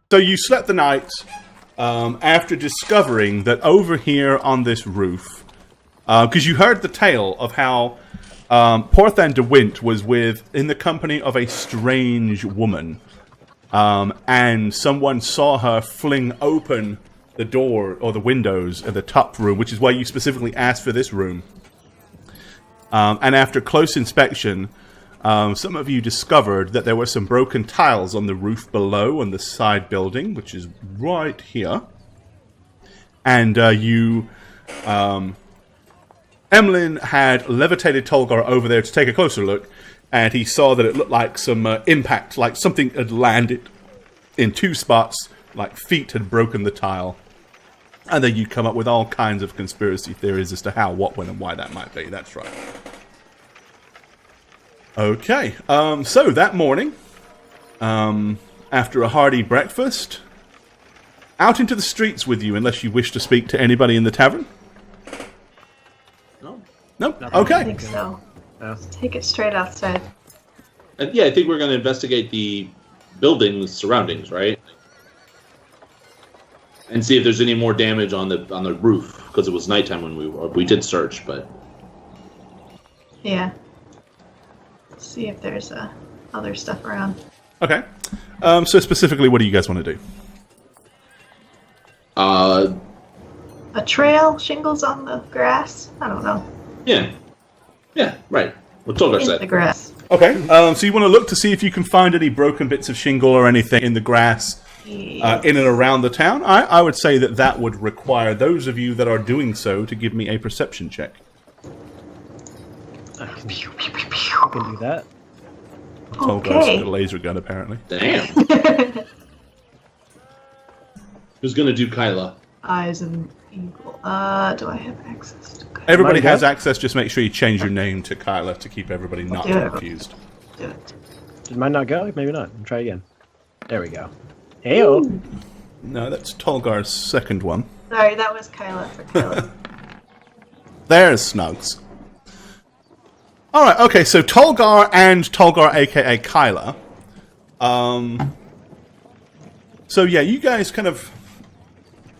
So you slept the night after discovering that over here on this roof, because you heard the tale of how Porthan de Wint was in the company of a strange woman, and someone saw her fling open the door or the windows of the top room, which is why you specifically asked for this room. And after close inspection, some of you discovered that there were some broken tiles on the roof below on the side building, which is right here. And Emlyn had levitated Tolgar over there to take a closer look, and he saw that it looked like some impact, like something had landed in two spots, like feet had broken the tile. And then you come up with all kinds of conspiracy theories as to how, what, when, and why that might be. That's right. Okay, so that morning, after a hearty breakfast, out into the streets with you, unless you wish to speak to anybody in the tavern. No? Okay. I think so. Let's take it straight outside. Yeah, I think we're going to investigate the building's surroundings, right? And see if there's any more damage on the roof, because it was nighttime when we did search, but... Yeah. Let's see if there's other stuff around. Okay. So specifically, what do you guys want to do? A trail? Shingles on the grass? I don't know. Yeah, right. What Tolgar said. The grass. Okay, so you want to look to see if you can find any broken bits of shingle or anything in the grass in and around the town. I would say that would require those of you that are doing so to give me a perception check. I can do that. Tolgar's got a laser gun, apparently. Damn. Who's going to do Kyla? Eyes of an eagle. Do I have access to Kyla? Everybody has access, just make sure you change your name to Kyla to keep everybody not confused. Do it. Did mine not go? Maybe not. Try again. There we go. Heyo. No, that's Tolgar's second one. Sorry, that was Kyla for Kyla. There's Snugs. Alright, okay, so Tolgar and Tolgar, aka Kyla. So yeah, you guys kind of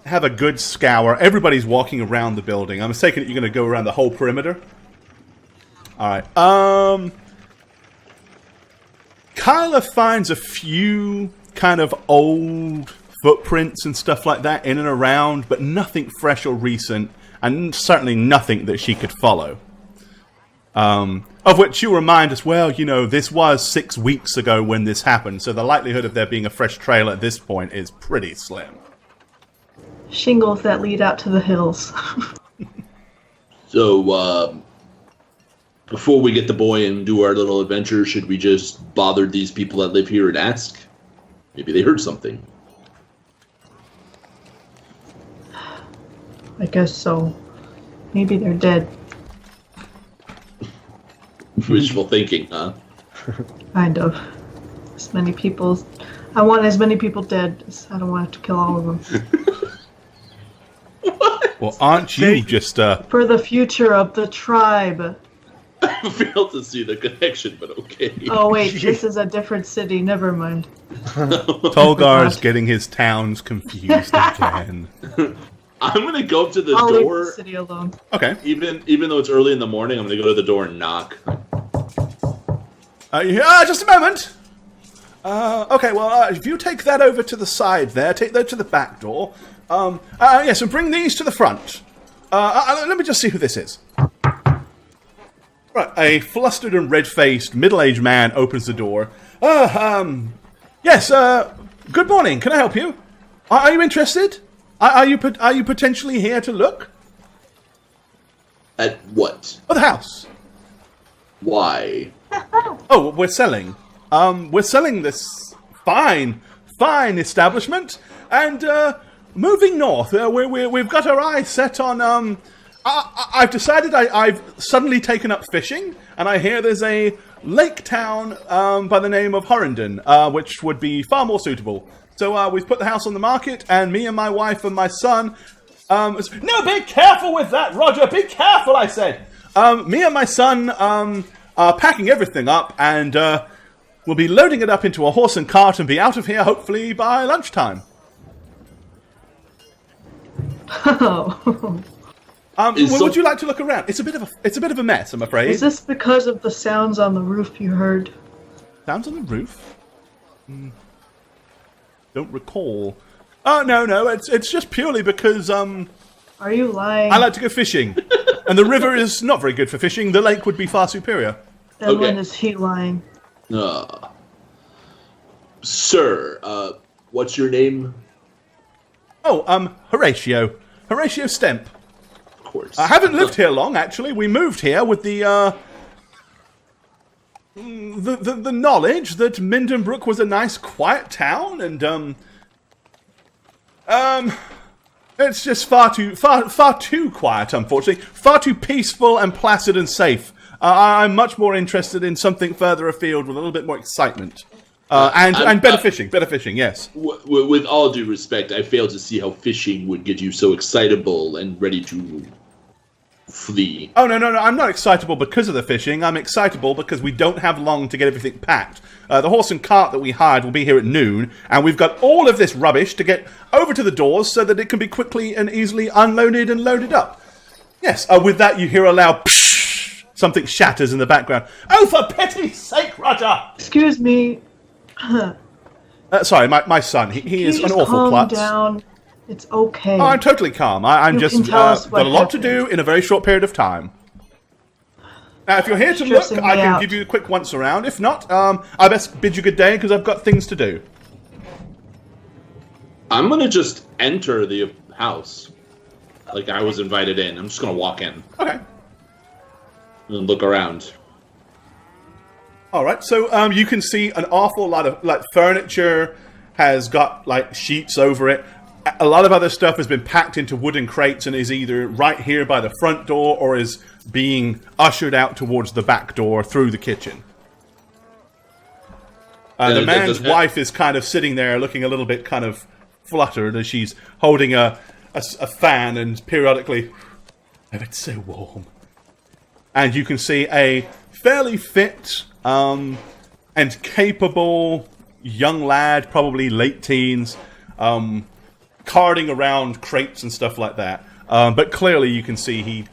have a good scour. Everybody's walking around the building. I'm mistaken that you're going to go around the whole perimeter. Alright, Kyla finds a few kind of old footprints and stuff like that in and around, but nothing fresh or recent, and certainly nothing that she could follow. Of which you remind us, well, you know, this was 6 weeks ago when this happened, so the likelihood of there being a fresh trail at this point is pretty slim. Shingles that lead out to the hills. So, before we get the boy and do our little adventure, should we just bother these people that live here and ask? Maybe they heard something. I guess so. Maybe they're dead. Wishful thinking, huh? Kind of. As many people... I want as many people dead as I don't want to kill all of them. What? Well, aren't you just, For the future of the tribe. I failed to see the connection, but okay. Oh wait, this is a different city. Never mind. Tolgar's getting his towns confused again. I'm gonna go up to the I'll door. leave the city alone. Okay. Even though it's early in the morning, I'm gonna go to the door and knock. Just a moment. Okay, well, if you take that over to the side there, take that to the back door. Yes, and bring these to the front. Let me just see who this is. Right, a flustered and red-faced middle-aged man opens the door. Yes, good morning. Can I help you? Are you interested? Are you potentially here to look? At what? Oh, the house. Why? Oh, we're selling. We're selling this fine establishment, and moving north. We've got our eyes set on. I've decided I've suddenly taken up fishing, and I hear there's a lake town by the name of Horrendon, which would be far more suitable. So we've put the house on the market, and me and my wife and my son... no, be careful with that, Roger! Be careful, I said! Me and my son are packing everything up, and we'll be loading it up into a horse and cart and be out of here hopefully by lunchtime. Oh. Would you like to look around? It's a bit of a mess, I'm afraid. Is this because of the sounds on the roof you heard? Sounds on the roof? Don't recall. Oh, no, it's just purely because, Are you lying? I like to go fishing. And the river is not very good for fishing. The lake would be far superior. Then when is he lying? Sir, what's your name? Oh, Horatio. Horatio Stemp. Of course. I haven't lived here long, actually. We moved here with the knowledge that Mindenbrook was a nice, quiet town, and, it's just far too quiet, unfortunately. Far too peaceful and placid and safe. I'm much more interested in something further afield with a little bit more excitement. And better fishing, yes. With all due respect, I fail to see how fishing would get you so excitable and ready to flee. Oh, no, I'm not excitable because of the fishing. I'm excitable because we don't have long to get everything packed. The horse and cart that we hired will be here at noon, and we've got all of this rubbish to get over to the doors so that it can be quickly and easily unloaded and loaded up. Yes, with that you hear a loud psh, something shatters in the background. Oh, for pity's sake, Roger! Excuse me. Sorry, my son. He is an awful calm klutz. down. It's okay. Oh, I'm totally calm. I'm You just can tell us got what a lot to happened. do in a very short period of time. Now, if you're here to look, Stressing I me can out. give you a quick once around. If not, I best bid you good day because I've got things to do. I'm gonna just enter the house. Like I was invited in. I'm just gonna walk in Okay. and look around. All right. So you can see an awful lot of furniture has got sheets over it. A lot of other stuff has been packed into wooden crates and is either right here by the front door or is being ushered out towards the back door through the kitchen. The man's wife is kind of sitting there looking a little bit kind of fluttered as she's holding a fan and periodically, oh, it's so warm. And you can see a fairly fit and capable young lad, probably late teens, carting around crates and stuff like that. But clearly you can see he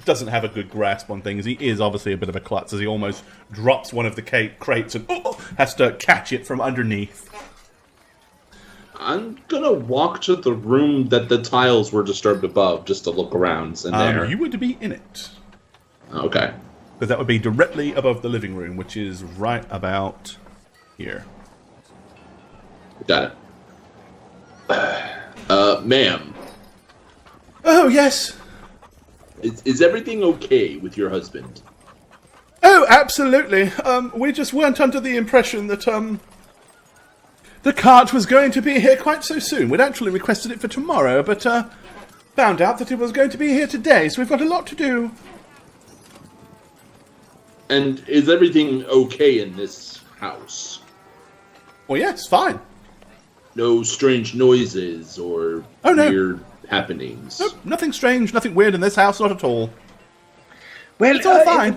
doesn't have a good grasp on things. He is obviously a bit of a klutz as he almost drops one of the crates and has to catch it from underneath. I'm gonna walk to the room that the tiles were disturbed above just to look around in there. You would be in it. Okay. Because that would be directly above the living room, which is right about here. Got it. Ma'am. Oh, yes. Is everything okay with your husband? Oh, absolutely. We just weren't under the impression that, the cart was going to be here quite so soon. We'd actually requested it for tomorrow, but, found out that it was going to be here today, so we've got a lot to do. And is everything okay in this house? Well, yes, fine. No strange noises or weird happenings? Nope, nothing strange, nothing weird in this house, not at all. Well, It's all fine.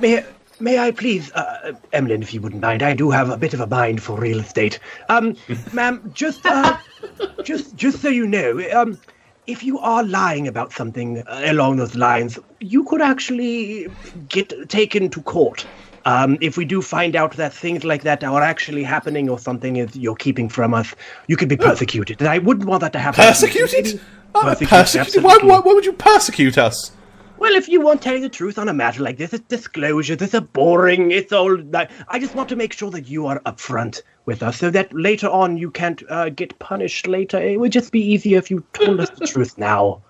May I please, Emlyn, if you wouldn't mind, I do have a bit of a mind for real estate. Ma'am, just so you know, if you are lying about something along those lines, you could actually get taken to court. If we do find out that things like that are actually happening or something is you're keeping from us, you could be persecuted. And I wouldn't want that to happen. Persecuted? Persecuted? Absolutely. Why would you persecute us? Well, if you want telling the truth on a matter like this, it's disclosure, this is boring, it's all... I just want to make sure that you are upfront with us so that later on you can't get punished later. It would just be easier if you told us the truth now.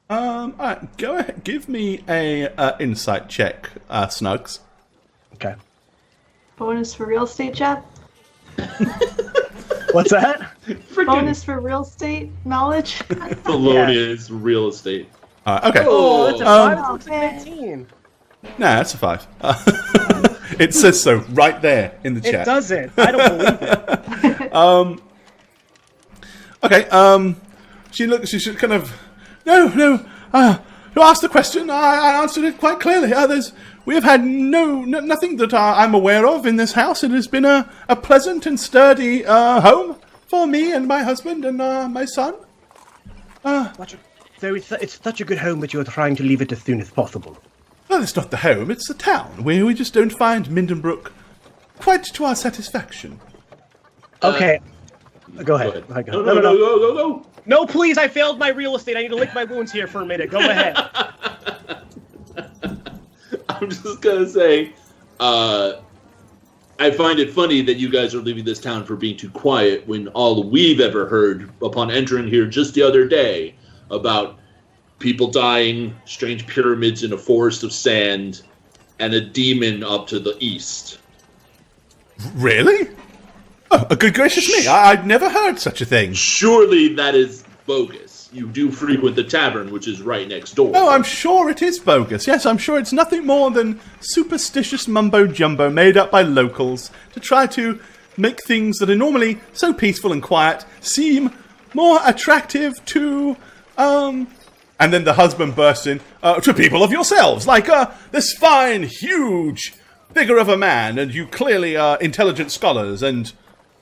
Alright, go ahead. Give me a insight check, Snugs. Okay. Bonus for real estate, chat? What's that? Bonus for real estate knowledge? Felonious real estate. Okay. Oh, that's a 5. It looks okay. like 19. Nah, that's a 5. It says so right there in the chat. It doesn't. I don't believe it. Okay, she kind of... No, asked the question, I answered it quite clearly. We have had nothing that I'm aware of in this house. It has been a pleasant and sturdy home for me and my husband and my son. So it's such a good home, but you're trying to leave it as soon as possible. Well, it's not the home, it's the town. We just don't find Mindenbrook quite to our satisfaction. Okay. Go ahead. Go. No, please, I failed my real estate. I need to lick my wounds here for a minute. Go ahead. I'm just gonna say, I find it funny that you guys are leaving this town for being too quiet when all we've ever heard upon entering here just the other day about people dying, strange pyramids in a forest of sand, and a demon up to the east. Really? Oh, good gracious me, I'd never heard such a thing. Surely that is bogus. You do frequent the tavern, which is right next door. Oh, I'm sure it is bogus. Yes, I'm sure it's nothing more than superstitious mumbo-jumbo made up by locals to try to make things that are normally so peaceful and quiet seem more attractive to, And then the husband bursts in, to people of yourselves, like, this fine, huge figure of a man, and you clearly are intelligent scholars, and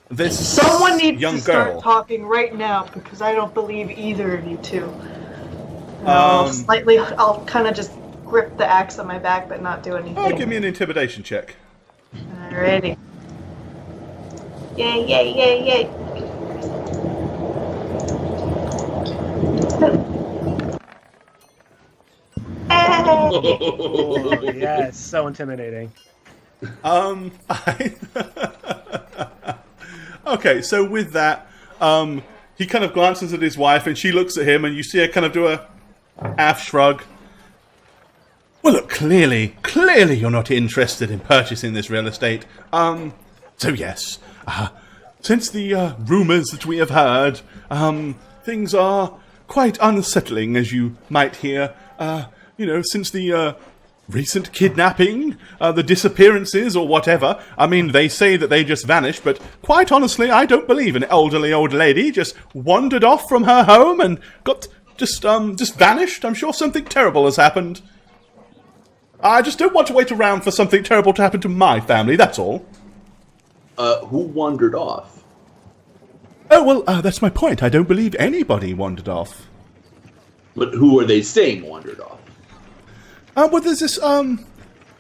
this Someone needs young to girl. start talking right now, because I don't believe either of you two. I'll kind of just grip the axe on my back, but not do anything. Oh, give me an intimidation check. Alrighty. Yay, yay, yay, yay. Oh, yes, so intimidating. Okay, so with that, he kind of glances at his wife, and she looks at him, and you see her kind of do a half shrug. Well, look, clearly you're not interested in purchasing this real estate. So yes, since the rumors that we have heard, things are quite unsettling, as you might hear. Since the recent kidnapping, the disappearances, or whatever. I mean, they say that they just vanished, but quite honestly, I don't believe an elderly old lady just wandered off from her home and got just vanished. I'm sure something terrible has happened. I just don't want to wait around for something terrible to happen to my family, that's all. Who wandered off? Oh, well, that's my point. I don't believe anybody wandered off. But who are they saying wandered off? Well, there's this,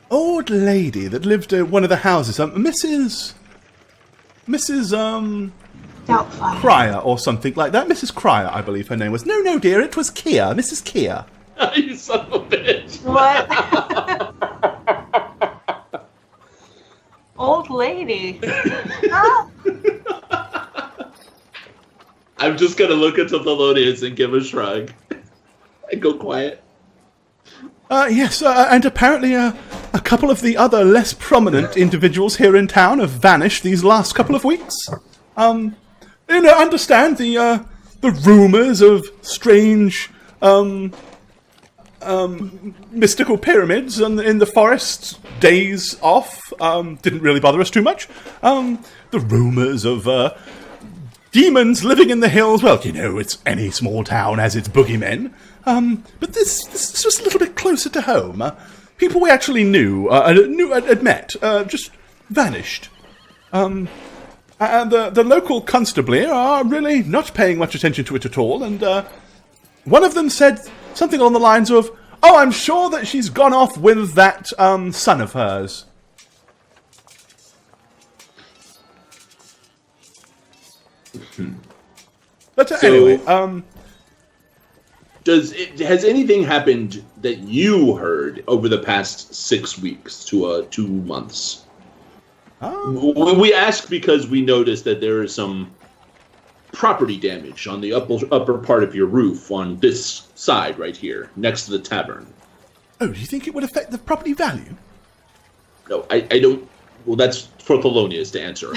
old lady that lived in one of the houses, Mrs. Doubtfire. Cryer, or something like that. Mrs. Cryer, I believe her name was. No, dear, it was Kia. Mrs. Kia. You son of a bitch. What? Old lady. Huh? I'm just gonna look at the Thelonious and give a shrug. And go quiet. Yes, and apparently a couple of the other less prominent individuals here in town have vanished these last couple of weeks. Understand the rumors of strange, mystical pyramids in the forest days off, didn't really bother us too much. The rumors of, demons living in the hills, well, it's any small town has its boogeymen. But this was a little bit closer to home. People we actually knew, had met, just vanished. And the local constabulary are really not paying much attention to it at all, and one of them said something along the lines of, "Oh, I'm sure that she's gone off with that son of hers." But anyway, has anything happened that you heard over the past 6 weeks to 2 months? We ask because we noticed that there is some property damage on the upper part of your roof on this side right here, next to the tavern. Oh, do you think it would affect the property value? No, I don't. Well, that's for Thelonious to answer.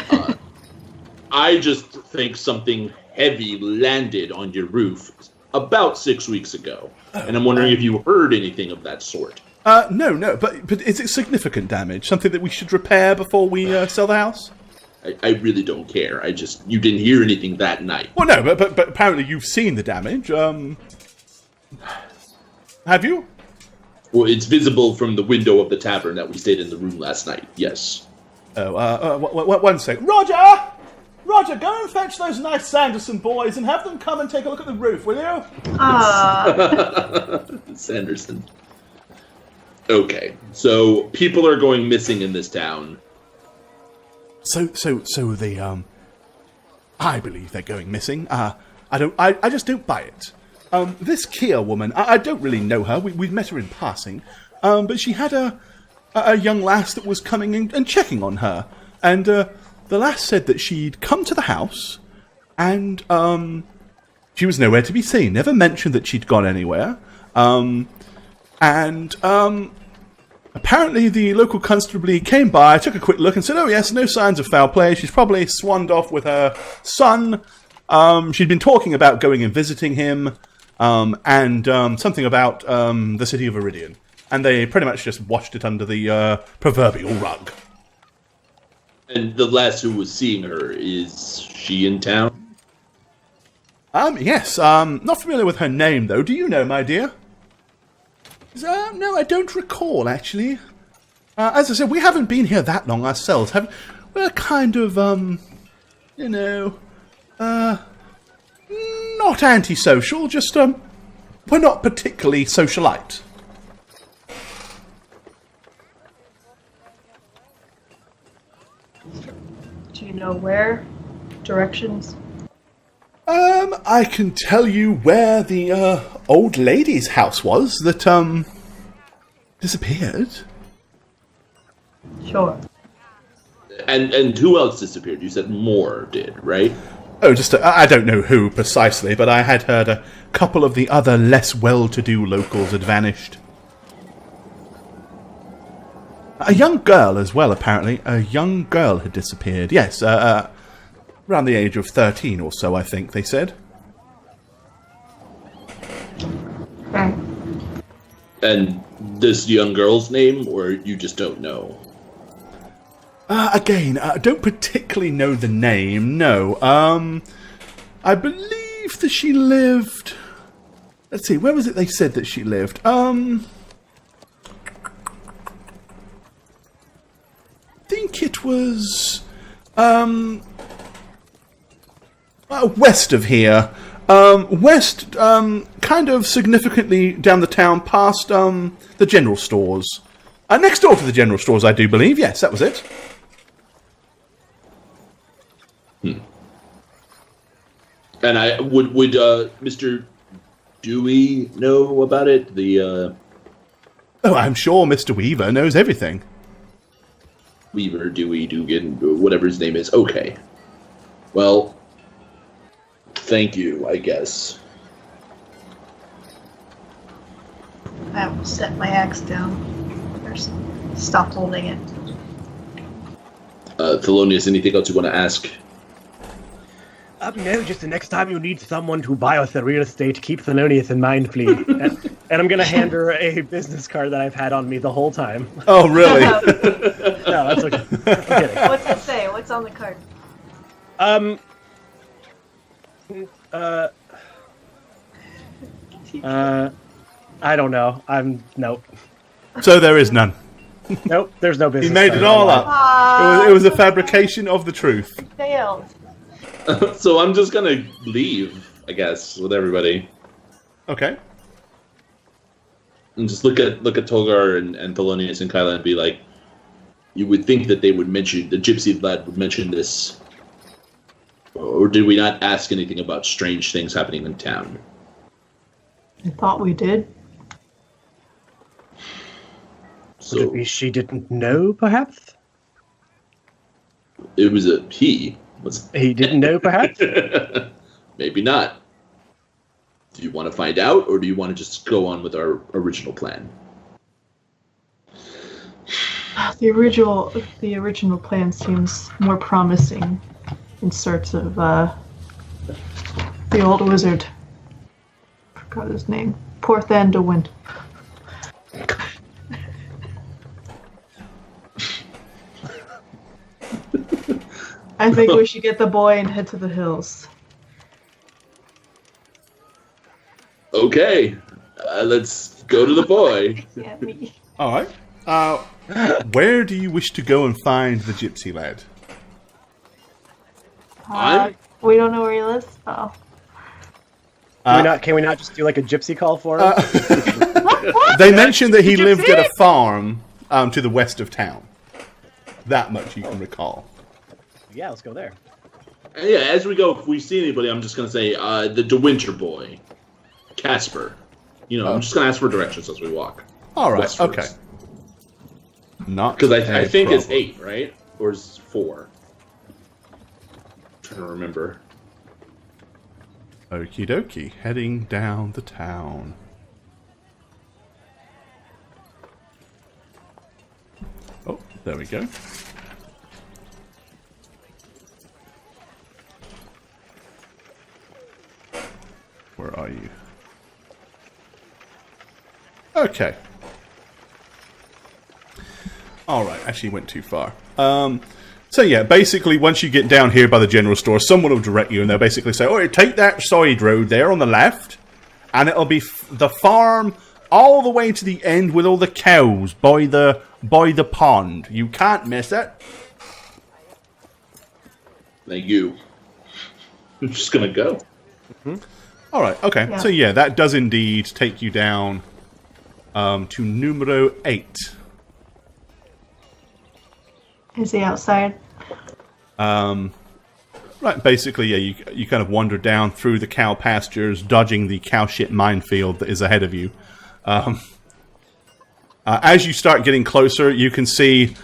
I just think something heavy landed on your roof about 6 weeks ago, and I'm wondering if you heard anything of that sort. No, but is it significant damage? Something that we should repair before we sell the house? I really don't care. You didn't hear anything that night. Well, no, but apparently you've seen the damage. Have you? Well, it's visible from the window of the tavern that we stayed in the room last night. Yes. Oh, one sec. Roger! Roger, go and fetch those nice Sanderson boys and have them come and take a look at the roof, will you? Sanderson. Okay, so people are going missing in this town. So they, I believe they're going missing. I just don't buy it. This Kia woman, I don't really know her. We've met her in passing. But she had a young lass that was coming in and checking on her. And, the lass said that she'd come to the house and, she was nowhere to be seen. Never mentioned that she'd gone anywhere. Apparently the local constable came by, took a quick look and said, oh yes, no signs of foul play. She's probably swanned off with her son. She'd been talking about going and visiting him, and something about the city of Iridian. And they pretty much just washed it under the proverbial rug. And the lass who was seeing her, is she in town? Yes, not familiar with her name though. Do you know, my dear? No, I don't recall, actually. As I said, we haven't been here that long ourselves. We're kind of, not antisocial, just, we're not particularly socialite. Do you know where? Directions? I can tell you where the, old lady's house was that, disappeared. Sure. And who else disappeared? You said more did, right? Oh, I don't know who precisely, but I had heard a couple of the other less well-to-do locals had vanished. A young girl as well, apparently. A young girl had disappeared. Yes, around the age of 13 or so, I think they said. And this young girl's name, or you just don't know? Again, I don't particularly know the name, no. I believe that she lived... Let's see, where was it they said that she lived? I think it was... west of here. West, kind of significantly down the town past, the general stores. Next door to the general stores, I do believe. Yes, that was it. And would Mr. Dewey know about it? Oh, I'm sure Mr. Weaver knows everything. Weaver, Dewey, Dugan, whatever his name is. Okay. Well, thank you, I guess. I will set my axe down. Or stop holding it. Thelonious, anything else you want to ask? No, just the next time you need someone to buy us the real estate, keep Thelonious in mind, please. and I'm going to hand her a business card that I've had on me the whole time. Oh, really? No, that's okay. I'm kidding. What's it say? What's on the card? I don't know. Nope. So there is none. Nope, there's no business He made card. it all up. It was a fabrication of the truth. Failed. So I'm just gonna leave, I guess, with everybody. Okay. And just look at Tolgar and Thelonious and Kyla and be like, you would think that they would mention, the gypsy lad would mention this. Or did we not ask anything about strange things happening in town? I thought we did. So Could it be she didn't know, perhaps? it was a he. He didn't know, perhaps? Maybe not. Do you want to find out, or do you want to just go on with our original plan? The original plan seems more promising in search of the old wizard. Forgot his name. Porthan de Wind. I think we should get the boy and head to the hills. Okay, let's Go to the boy. Yeah, me. All right. Where do you wish to go and find the gypsy lad? We don't know where he lives. Oh. Can we not just do like a gypsy call for him? They mentioned that he lived at a farm to the west of town. That much you can recall. Yeah, let's go there. Yeah, as we go, if we see anybody, I'm just going to say the De Winter boy, Casper. You know, I'm just going to ask for directions as we walk. All right. westwards. Okay. Not Because I think it's problem. 8, right? Or is it 4? I'm trying to remember. Okie dokie. Heading down the town. Oh, there we go. Where are you? Okay. Alright, actually went too far. So yeah, basically once you get down here by the general store, someone will direct you and they'll basically say, oh, take that side road there on the left, and it'll be the farm all the way to the end with all the cows by the pond. You can't miss it. Thank you. I'm just going to go. Alright, okay. Yeah. So yeah, that does indeed take you down to numero 8. Is he outside? Right, basically, yeah, you kind of wander down through the cow pastures, dodging the cow shit minefield that is ahead of you. As you start getting closer, you can see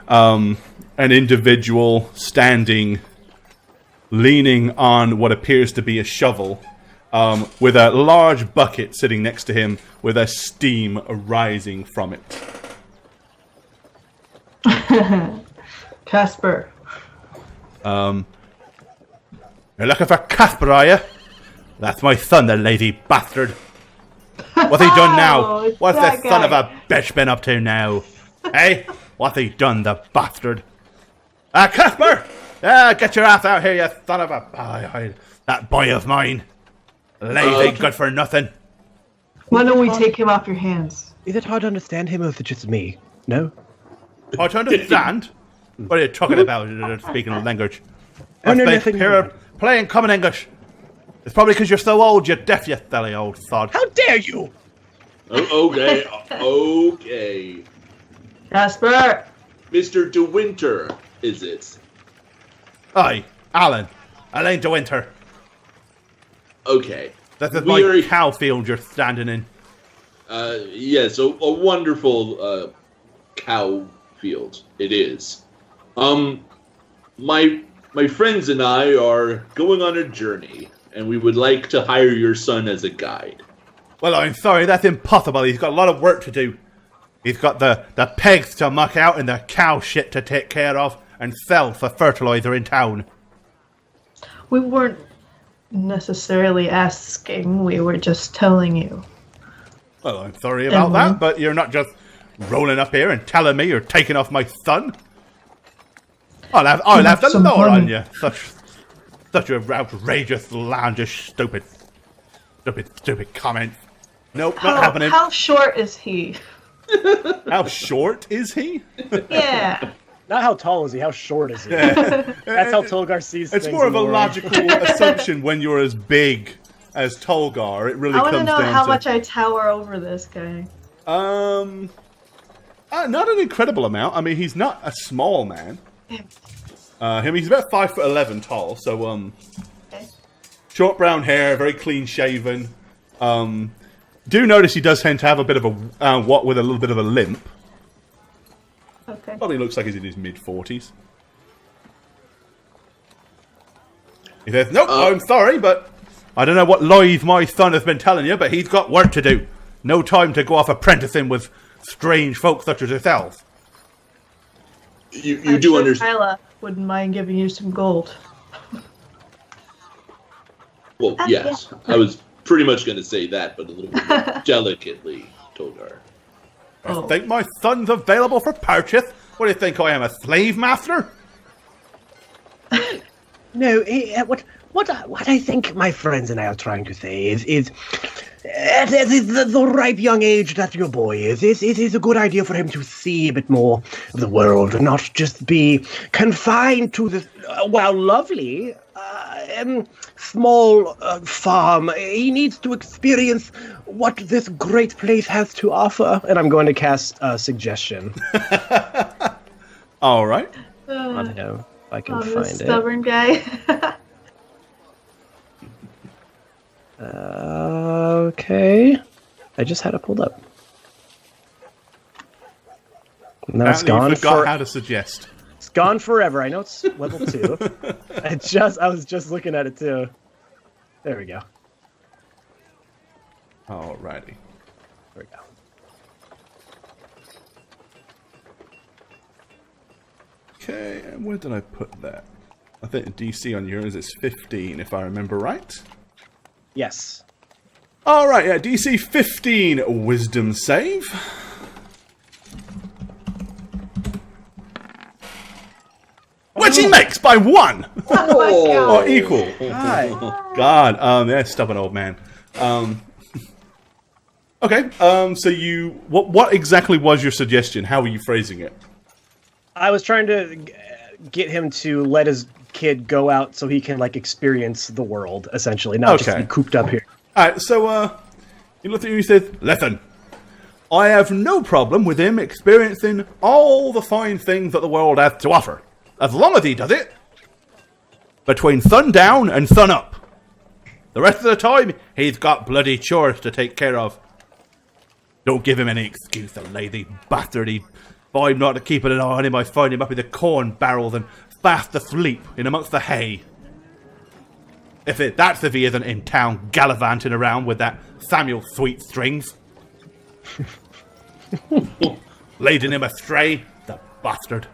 an individual standing, leaning on what appears to be a shovel, with a large bucket sitting next to him with a steam arising from it. Casper. You're looking for Casper, are you? That's my son, the lazy bastard. What's he done now? it's What's that the son of guy. a bitch been up to now? Hey? What's he done, the bastard? Casper! Get your ass out here, you son of a... that boy of mine. Lazy, good for nothing. Why don't we take him off your hands? Is it hard to understand him, or is it just me? No? I to understand? What are you talking about, speaking of language? Oh, no, What's nothing here more. playing common English. It's probably because you're so old, you're deaf, you silly old sod. How dare you! Oh, okay. Okay. Casper! Mr. De Winter, is it? Aye, Alan De Winter. Okay. This is We my are- cow field you're standing in. Yes, a wonderful cow field it is. My friends and I are going on a journey, and we would like to hire your son as a guide. Well, I'm sorry, that's impossible. He's got a lot of work to do. He's got the pigs to muck out and the cow shit to take care of and sell for fertilizer in town. We weren't necessarily asking, we were just telling you. Well, I'm sorry about that, but you're not just rolling up here and telling me you're taking off my son. I'll have the Some law on money. you. Such a outrageous, outlandish, stupid comment. Nope, not happening. How short is he? How short is he? Yeah. Not how tall is he, how short is he? That's how Tolgar sees things. It's more of a in the world. logical assumption when you're as big as Tolgar. It really I want to comes know down how to much I tower over this guy. not an incredible amount. I mean, he's not a small man. He's about 5'11" tall. So Okay. short brown hair, very clean shaven. Do notice he does tend to have a bit of a with a little bit of a limp. Okay. Probably looks like he's in his mid-40s. He says, nope, I'm sorry, but I don't know what lies my son has been telling you, but he's got work to do. No time to go off apprenticing with strange folk such as yourself. You I'm do sure understand. Kyla wouldn't mind giving you some gold. Well, yes, I was pretty much going to say that, but a little bit more delicately, Tolgar. Oh. I think my son's available for purchase. What do you think I am, a slave master? No, what I think my friends and I are trying to say is at the ripe young age that your boy is, it is a good idea for him to see a bit more of the world and not just be confined to the, while lovely, small farm. He needs to experience what this great place has to offer. And I'm going to cast suggestion. All right. On him, if I can this find it. stubborn guy. Okay. I just had it pulled up. Now it's Apparently gone you forgot for, how to suggest. it's gone forever. I know it's level 2. I was just looking at it too. There we go. Alrighty. There we go. Okay, and where did I put that? I think the DC on yours is 15, if I remember right. Yes. Alright, yeah, DC 15 Wisdom save. Which he makes by 1! Oh, Or equal. Hi. God, yeah, stubborn old man. Okay, so you... What exactly was your suggestion? How were you phrasing it? I was trying to get him to let his kid go out so he can, like, experience the world, essentially, not just Okay. be cooped up here. Alright, so, he looked at you and he said, "Listen, I have no problem with him experiencing all the fine things that the world has to offer, as long as he does it between sundown and sun up. The rest of the time, he's got bloody chores to take care of. Don't give him any excuse, the lazy bastard. If I'm not to keep an eye on him, I find him up in the corn barrels and fast asleep in amongst the hay. That's if he isn't in town gallivanting around with that Samuel Sweetstrings. Leading him astray, the bastard.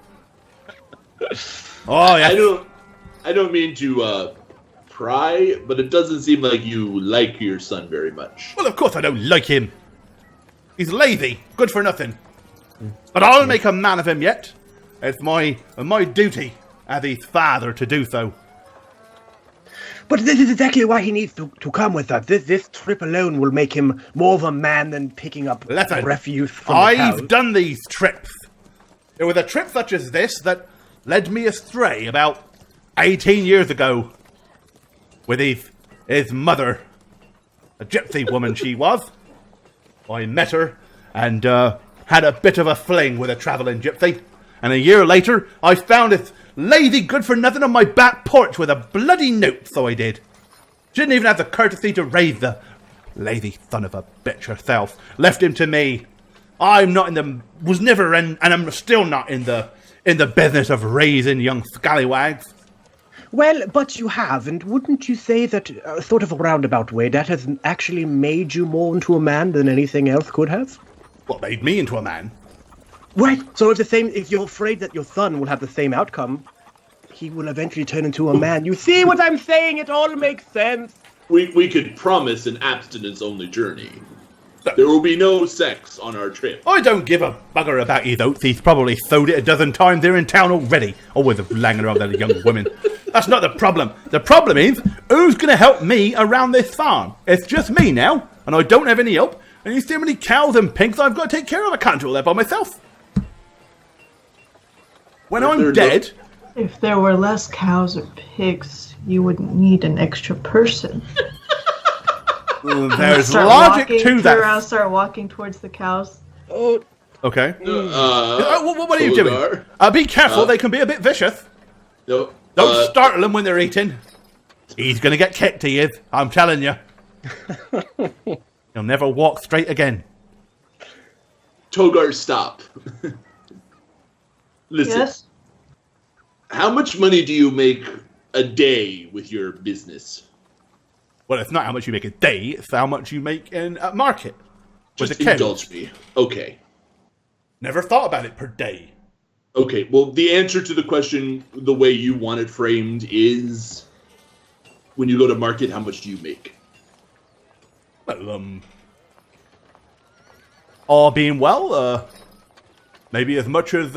Oh, yeah. I don't mean to pry, but it doesn't seem like you like your son very much. Well, of course I don't like him. He's lazy, good for nothing. But I'll make a man of him yet. It's my duty as his father to do so. But this is exactly why he needs to come with us. This trip alone will make him more of a man than picking up Listen, refuse from the cows. I've done these trips. It was a trip such as this that led me astray about 18 years ago with his mother, a gypsy woman she was. I met her and had a bit of a fling with a travelling gypsy, and a year later I found this lazy good-for-nothing on my back porch with a bloody note, so I did. She didn't even have the courtesy to raise the lazy son of a bitch herself. Left him to me. I'm not was never in, and I'm still not in the business of raising young scallywags. Well, but you have, and wouldn't you say that, sort of a roundabout way, that has actually made you more into a man than anything else could have? What made me into a man? Right. So if you're afraid that your son will have the same outcome, he will eventually turn into a man. You see what I'm saying? It all makes sense. We could promise an abstinence-only journey. There will be no sex on our trip. I don't give a bugger about his oats. He's probably sold it a dozen times. They're in town already. Always langing around that young women. That's not the problem. The problem is, who's going to help me around this farm? It's just me now, and I don't have any help. And you see how many cows and pigs I've got to take care of? I can't do all that by myself. When I'm dead... If there were less cows or pigs, you wouldn't need an extra person. There's logic to that. Start walking towards the cows. Oh, Okay. What are you doing? Be careful, they can be a bit vicious. No. Don't startle them when they're eating. He's going to get kicked, he is. I'm telling you. He'll never walk straight again. Togar, stop. Listen. Yes? How much money do you make a day with your business? Well, it's not how much you make a day, it's how much you make in a market. With Just a kid. indulge me. Okay. Never thought about it per day. Okay, well, the answer to the question, the way you want it framed, is when you go to market, how much do you make? Well, all being well, maybe as much as,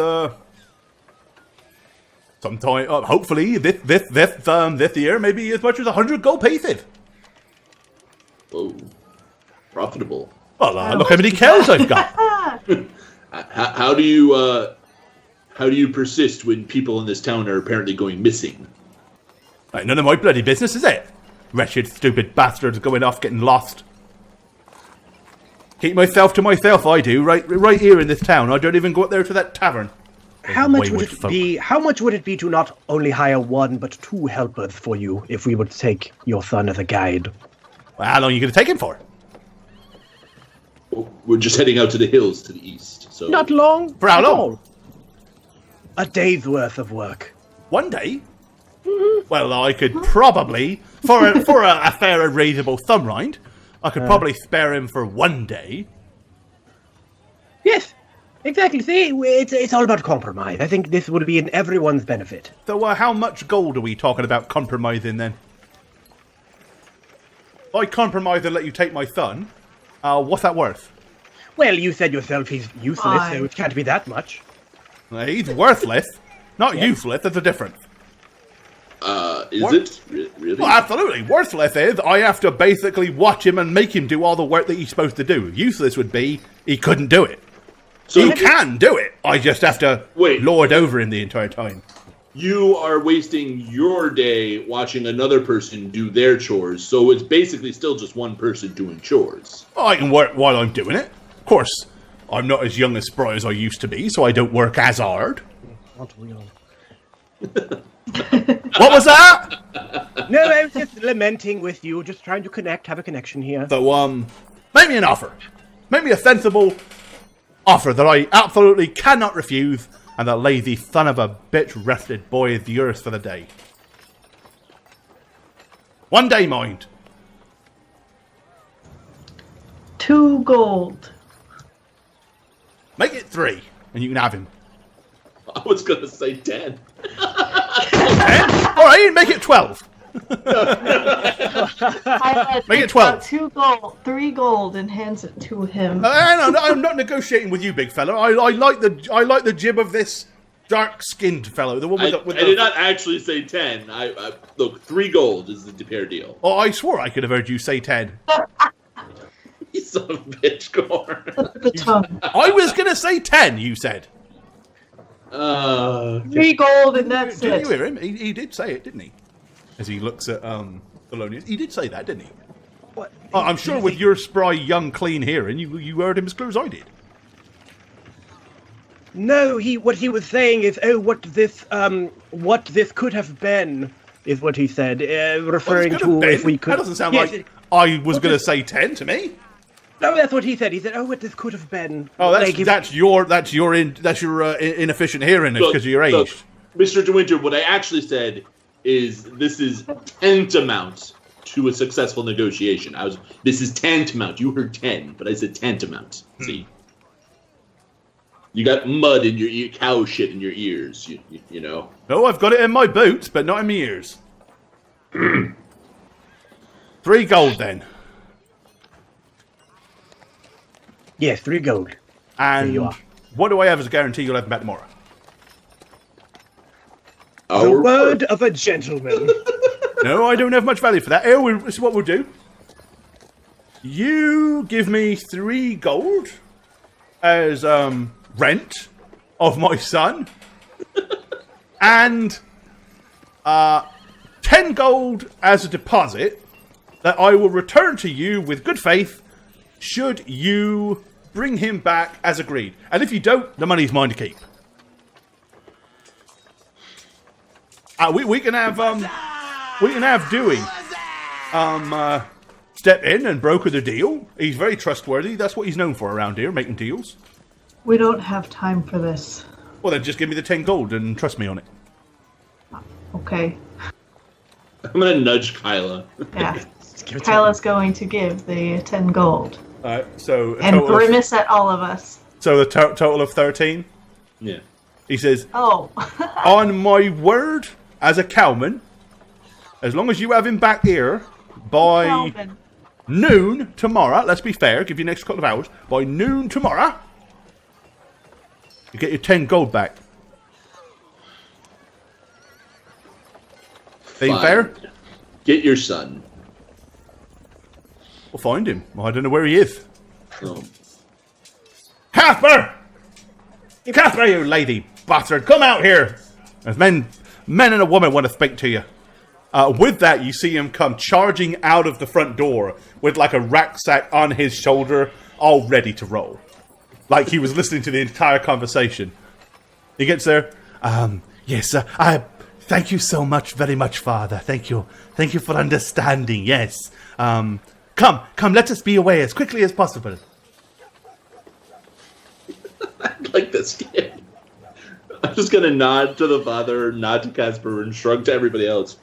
sometime, hopefully, this year, maybe as much as 100 gold pieces. Whoa. profitable. Well, look how many cows I've got. How do you persist when people in this town are apparently going missing? Right, none of my bloody business, is it? Wretched, stupid bastards going off getting lost. Keep myself to myself, I do. Right here in this town. I don't even go up there to that tavern. How much would Wayward it folk. be? How much would it be to not only hire one but two helpers for you if we would take your son as a guide? Well, how long are you going to take him for? We're just heading out to the hills to the east. So Not long. For how at long? all. A day's worth of work. 1 day? Well, I could probably, for a fair and reasonable thumb rind, I could probably spare him for 1 day. Yes, exactly. See, it's all about compromise. I think this would be in everyone's benefit. So how much gold are we talking about compromising then? If I compromise and let you take my son, what's that worth? Well, you said yourself he's useless, so Fine. it can't be that much. He's worthless, not useless. There's a difference. is What? it really? Well, absolutely. Worthless is I have to basically watch him and make him do all the work that he's supposed to do. Useless would be he couldn't do it. So He can do it. I just have to Wait. lord over him the entire time. you are wasting your day watching another person do their chores, so it's basically still just one person doing chores. I can work while I'm doing it. Of course, I'm not as young and spry as I used to be, so I don't work as hard. Not real. What was that? No, I was just lamenting with you, just trying to have a connection here. So, make me an offer. Make me a sensible offer that I absolutely cannot refuse, and that lazy son of a bitch rested boy is yours for the day. 1 day, mind. 2 gold. Make it 3, and you can have him. I was gonna say 10. 10? Alright, make it 12. Make it 12. 2 gold, 3 gold, and hands it to him. I'm not negotiating with you, big fella. I like the jib of this dark-skinned fellow. The one with I did not actually say 10. I look, 3 gold is the fair deal. Oh, I swore I could have heard you say 10. You son of a bitch, Gorn. The tongue. I was gonna say 10. You said. 3 gold, and that's Did you it. hear him? He did say it, didn't he? As he looks at Thelonious. He did say that, didn't he? What? I'm sure with your spry, young, clean hearing, you heard him as clear as I did. No, what he was saying is, what this could have been, is what he said, referring Well, this could to have been. if we could. That doesn't sound Yes, like I was going to say 10 to me. No, that's what he said. He said, what this could have been. Oh, like if- that's your inefficient hearing because of your age. Look, Mr. DeWinter, what I actually said is this is tantamount to a successful negotiation. This is tantamount. You heard 10, but I said tantamount. See? You got mud in your ear, cow shit in your ears, you know. No, I've got it in my boots, but not in my ears. 3 gold then. Yes, 3 gold. And you are. what do I have as a guarantee you'll have him back tomorrow? The word of a gentleman. No, I don't have much value for that. Here, this is what we'll do. You give me 3 gold as rent of my son, and 10 gold as a deposit that I will return to you with good faith should you bring him back as agreed. And if you don't, the money's mine to keep. We can have Dewey step in and broker the deal. He's very trustworthy. That's what he's known for around here, making deals. We don't have time for this. Well, then just give me the 10 gold and trust me on it. Okay. I'm gonna nudge Kyla. Yeah. Kyla's going to give the 10 gold. Alright, so a And total of, grimace at all of us. so the total of 13. Yeah. He says, Oh. on my word as a cowman, as long as you have him back here by Calvin. noon tomorrow, let's be fair, give you an extra couple of hours, by noon tomorrow, you get your 10 gold back. Being Fine. fair? Get your son. We'll find him. I don't know where he is. Oh. Casper! Casper, you lady bastard, come out here! There's men and a woman want to speak to you. With that, you see him come charging out of the front door with like a rucksack on his shoulder, all ready to roll. Like he was listening to the entire conversation. He gets there. Yes, I thank you so much, very much, Father. Thank you for understanding. Yes. Come, let us be away as quickly as possible. I like this kid. I'm just gonna nod to the father, nod to Casper, and shrug to everybody else.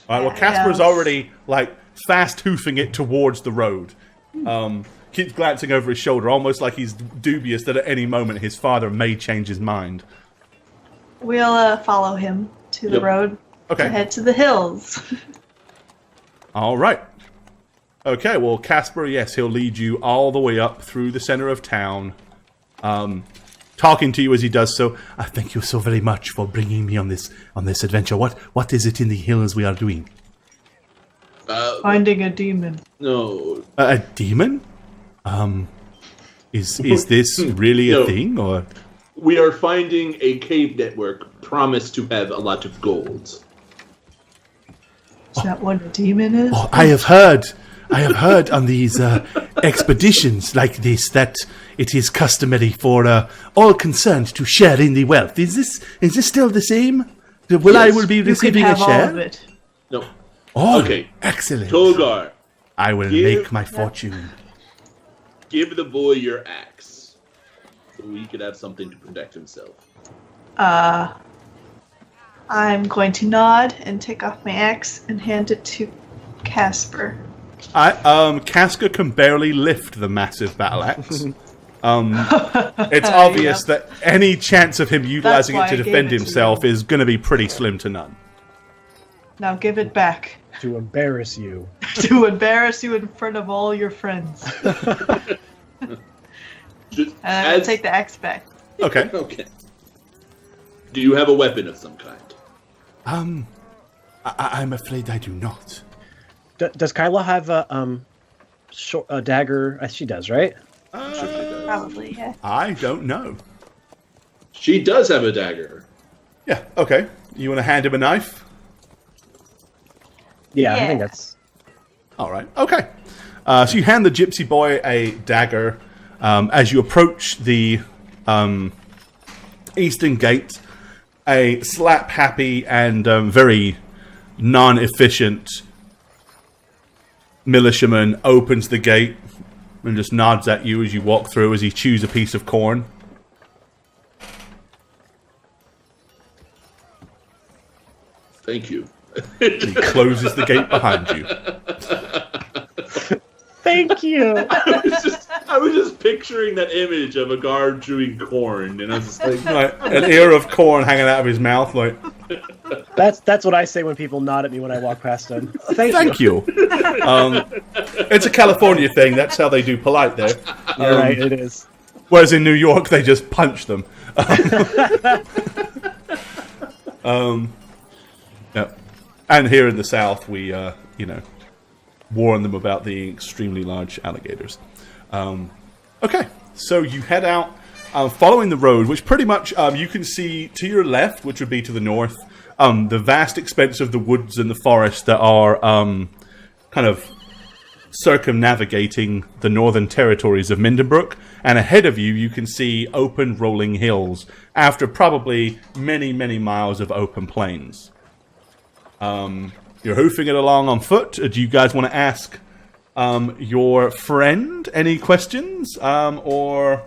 All right. Well, Casper's already like fast hoofing it towards the road. Keeps glancing over his shoulder, almost like he's dubious that at any moment his father may change his mind. We'll follow him to the road Okay. to head to the hills. All right. Okay, well, Casper, yes, he'll lead you all the way up through the center of town, talking to you as he does so. Thank you so very much for bringing me on this adventure. What is it in the hills we are doing? Finding a demon. No. A demon? Is this really a thing, or? We are finding a cave network promised to have a lot of gold. Is that what a demon is? Oh, I have heard on these expeditions like this that it is customary for all concerned to share in the wealth. Is this still the same? I will be You can receiving a have all share? of it. No. Oh, Okay. excellent. Togar, I will make my fortune. give the boy your axe, so he could have something to protect himself. I'm going to nod and take off my axe and hand it to Casper. Casca can barely lift the massive battle axe. It's obvious that any chance of him utilizing it why to I gave defend it to himself you. is going to be pretty slim to none. Now give it back. To embarrass you. To embarrass you in front of all your friends. Just And I'm going to take the axe back. Okay. Okay. Do you have a weapon of some kind? I'm afraid I do not. Does Kyla have a dagger? She does, right? Probably, yeah. I don't know. She does have a dagger. Yeah, okay. You want to hand him a knife? Yeah, I Yeah. think that's... All right. Okay. So you hand the gypsy boy a dagger. As you approach the eastern gate, a slap-happy and very non-efficient militiaman opens the gate and just nods at you as you walk through as he chews a piece of corn. Thank you. He closes the gate behind you. Thank you! I was just picturing that image of a guard chewing corn, and I was just like, Like, an ear of corn hanging out of his mouth, like, That's what I say when people nod at me when I walk past them. thank you. It's a California thing. That's how they do polite there. You're right, it is. Whereas in New York, they just punch them. Yeah. And here in the South, we, warn them about the extremely large alligators. Okay, so you head out following the road, which pretty much you can see to your left, which would be to the north, the vast expanse of the woods and the forest that are kind of circumnavigating the northern territories of Mindenbrook. And ahead of you, you can see open rolling hills after probably many, many miles of open plains. You're hoofing it along on foot. Do you guys want to ask your friend any questions? Or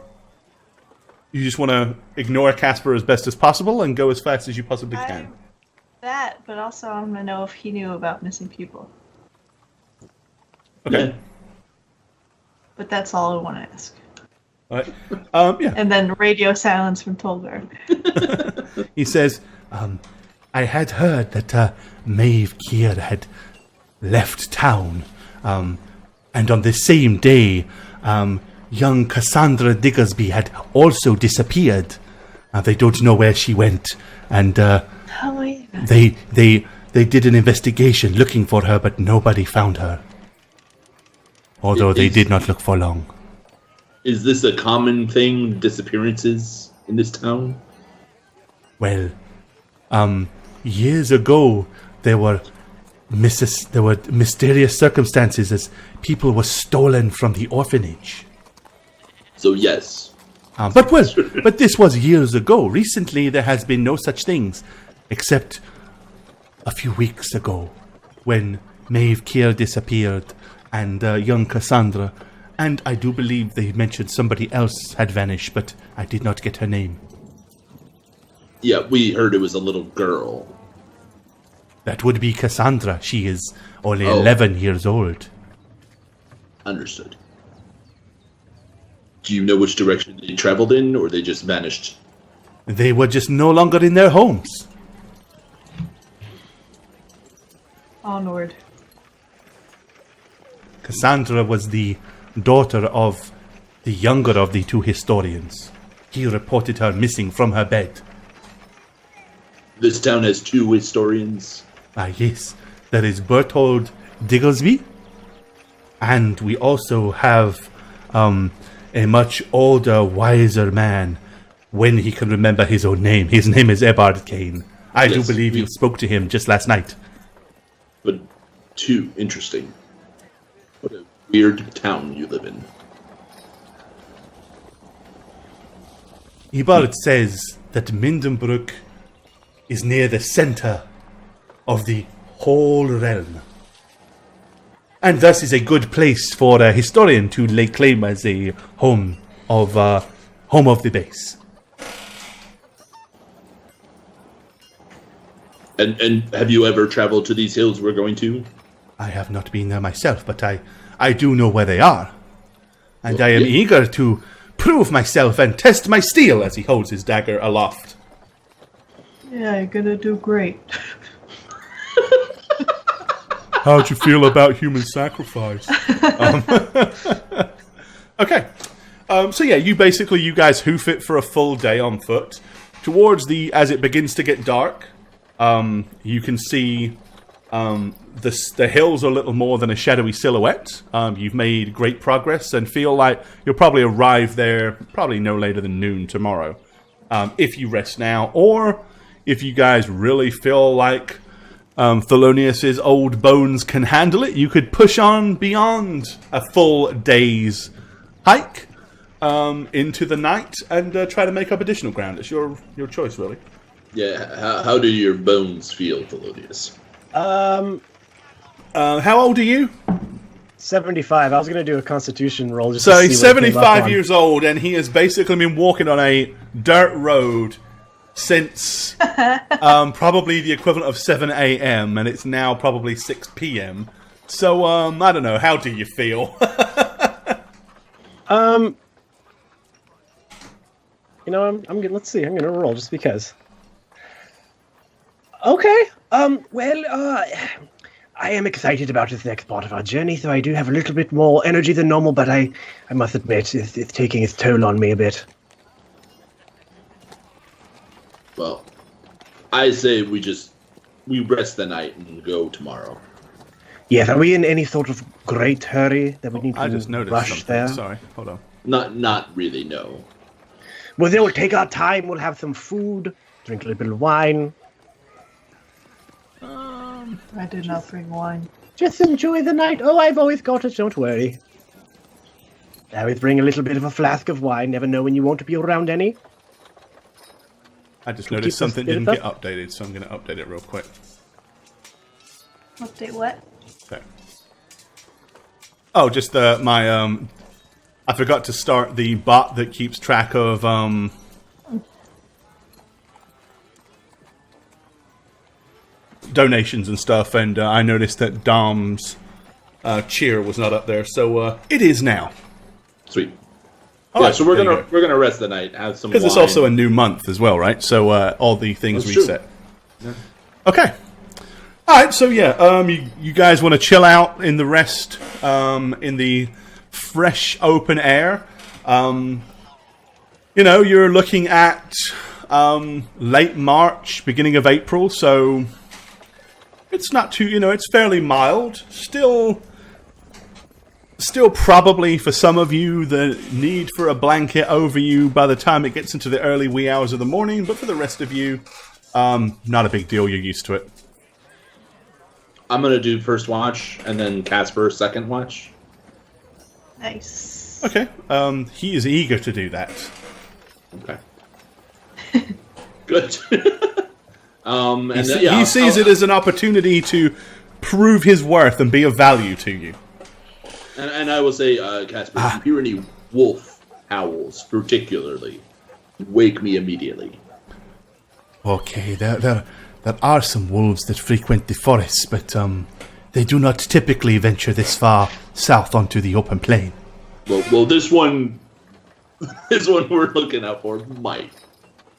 you just want to ignore Casper as best as possible and go as fast as you possibly can? That, but also I want to know if he knew about missing people. Okay. But that's all I want to ask. All right. Yeah. And then radio silence from Tolgar. He says, I had heard that Maeve Kier had left town. And on the same day, young Cassandra Diggersby had also disappeared. They don't know where she went. And Oh, yeah. they did an investigation looking for her, but nobody found her. although they did not look for long. Is this a common thing, disappearances in this town? Well, years ago, there were mysterious circumstances as people were stolen from the orphanage. So yes. But this was years ago. Recently, there has been no such things, except a few weeks ago, when Maeve Keir disappeared, and young Cassandra, and I do believe they mentioned somebody else had vanished, but I did not get her name. Yeah, we heard it was a little girl. That would be Cassandra. She is only 11 years old. Understood. Do you know which direction they traveled in, or they just vanished? They were just no longer in their homes. Onward. Cassandra was the daughter of the younger of the two historians. He reported her missing from her bed. This town has 2 historians. Ah, yes. There is Berthold Digglesby. And we also have a much older, wiser man when he can remember his own name. His name is Eberhard Kane. I do believe you spoke to him just last night. But 2, interesting. What a weird town you live in. Eberhard says that Mindenbrook is near the center of the whole realm, and thus is a good place for a historian to lay claim as a home of the base. And have you ever traveled to these hills we're going to? I have not been there myself, but I do know where they are, and I am yeah. eager to prove myself and test my steel as he holds his dagger aloft. Yeah, you're gonna do great. How'd you feel about human sacrifice? Okay. So yeah, you guys hoof it for a full day on foot. As it begins to get dark, you can see the hills are a little more than a shadowy silhouette. You've made great progress and feel like you'll probably arrive there probably no later than noon tomorrow. If you rest now, or if you guys really feel like Thelonious' old bones can handle it, you could push on beyond a full day's hike into the night and try to make up additional ground. It's your choice, really. Yeah, how do your bones feel, Thelonious? How old are you? 75. I was going to do a constitution roll just So to see he's what it came up 75 on. years old, and he has basically been walking on a dirt road since probably the equivalent of 7 a.m., and it's now probably 6 p.m. So, I don't know. How do you feel? I'm gonna, let's see. I'm gonna roll just because. Okay. I am excited about this next part of our journey, so I do have a little bit more energy than normal, but I must admit, it's taking its toll on me a bit. Well, I say we rest the night and go tomorrow. Yes, are we in any sort of great hurry that we need to I just noticed rush something. there? Sorry, hold on. Not really, no. Well, then we'll take our time, we'll have some food, drink a little bit of wine. I did not bring wine. Just enjoy the night. Oh, I've always got it, don't worry. I always bring a little bit of a flask of wine, never know when you want to be around any. I just To noticed keep the something spirit didn't get up? updated, so I'm going to update it real quick. Update what? Okay. Oh, just I forgot to start the bot that keeps track of donations and stuff, and I noticed that Dom's cheer was not up there, so it is now. Sweet. All right, So we're there you gonna rest the night, have some because wine. it's also a new month as well, right? So all the things That's true. reset. Yeah. Okay. All right. So yeah, you guys want to chill out in the rest, in the fresh open air. You're looking at late March, beginning of April, so it's not too. It's fairly mild. Still Still probably, for some of you, the need for a blanket over you by the time it gets into the early wee hours of the morning, but for the rest of you, not a big deal, you're used to it. I'm going to do first watch, and then Casper second watch. Nice. Okay, he is eager to do that. Okay. Good. He sees it as an opportunity to prove his worth and be of value to you. And I will say, Casper, if you hear any wolf howls, particularly, wake me immediately. Okay, there are some wolves that frequent the forests, but they do not typically venture this far south onto the open plain. Well, this one we're looking out for might.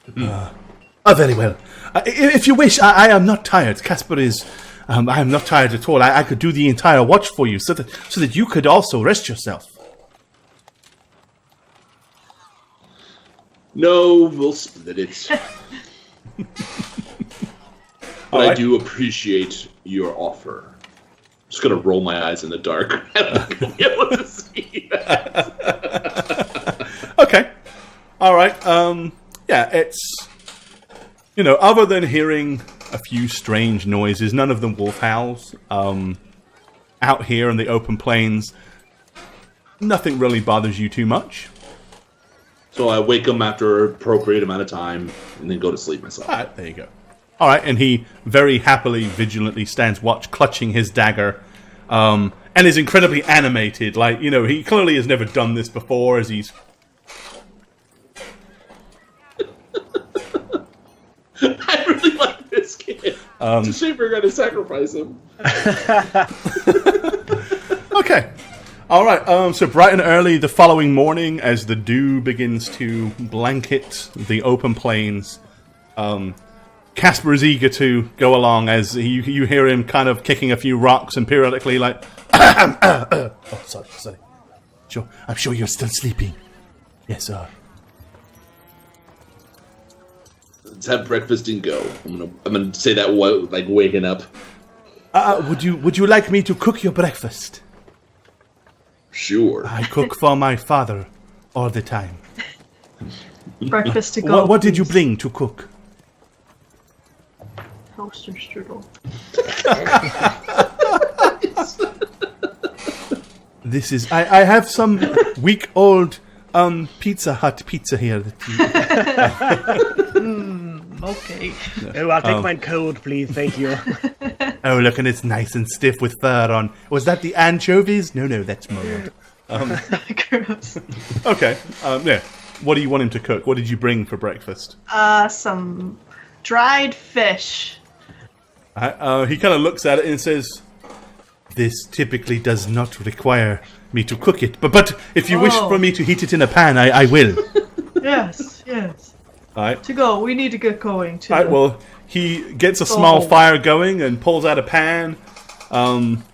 Very well. If you wish, I am not tired. Casper is... I am not tired at all. I could do the entire watch for you, so that you could also rest yourself. No, we'll split it. But right. I do appreciate your offer. I'm just gonna roll my eyes in the dark. I'm not gonna be able to see that. Okay. All right. Yeah, it's... other than hearing a few strange noises, none of them wolf howls. Out here in the open plains, nothing really bothers you too much. So I wake him after an appropriate amount of time, and then go to sleep myself. All right, there you go. All right, and he very happily, vigilantly stands watch, clutching his dagger, and is incredibly animated. Like, he clearly has never done this before, as he's... I really like this kid. It's a shame we're going to sacrifice him. Okay. All right. So bright and early the following morning, as the dew begins to blanket the open plains, Casper is eager to go along as you hear him kind of kicking a few rocks and periodically like, oh, sorry. Sure, I'm sure you're still sleeping. Yes, sir. Let's have breakfast and go. I'm gonna say that like waking up. Would you like me to cook your breakfast? Sure. I cook for my father all the time. Breakfast to go. What did you please. bring to cook? Toaster strudel. This is... I have some week-old Pizza Hut pizza here. Okay. Oh, I'll take mine cold, please. Thank you. Oh, look, and it's nice and stiff with fur on. Was that the anchovies? No, that's mold. Gross. Okay, yeah. What do you want him to cook? What did you bring for breakfast? Some dried fish. He kind of looks at it and says, "This typically does not require me to cook it, but if you wish for me to heat it in a pan, I will." Yes. All right. To go. We need to get going. All right, well, he gets a small fire going and pulls out a pan, and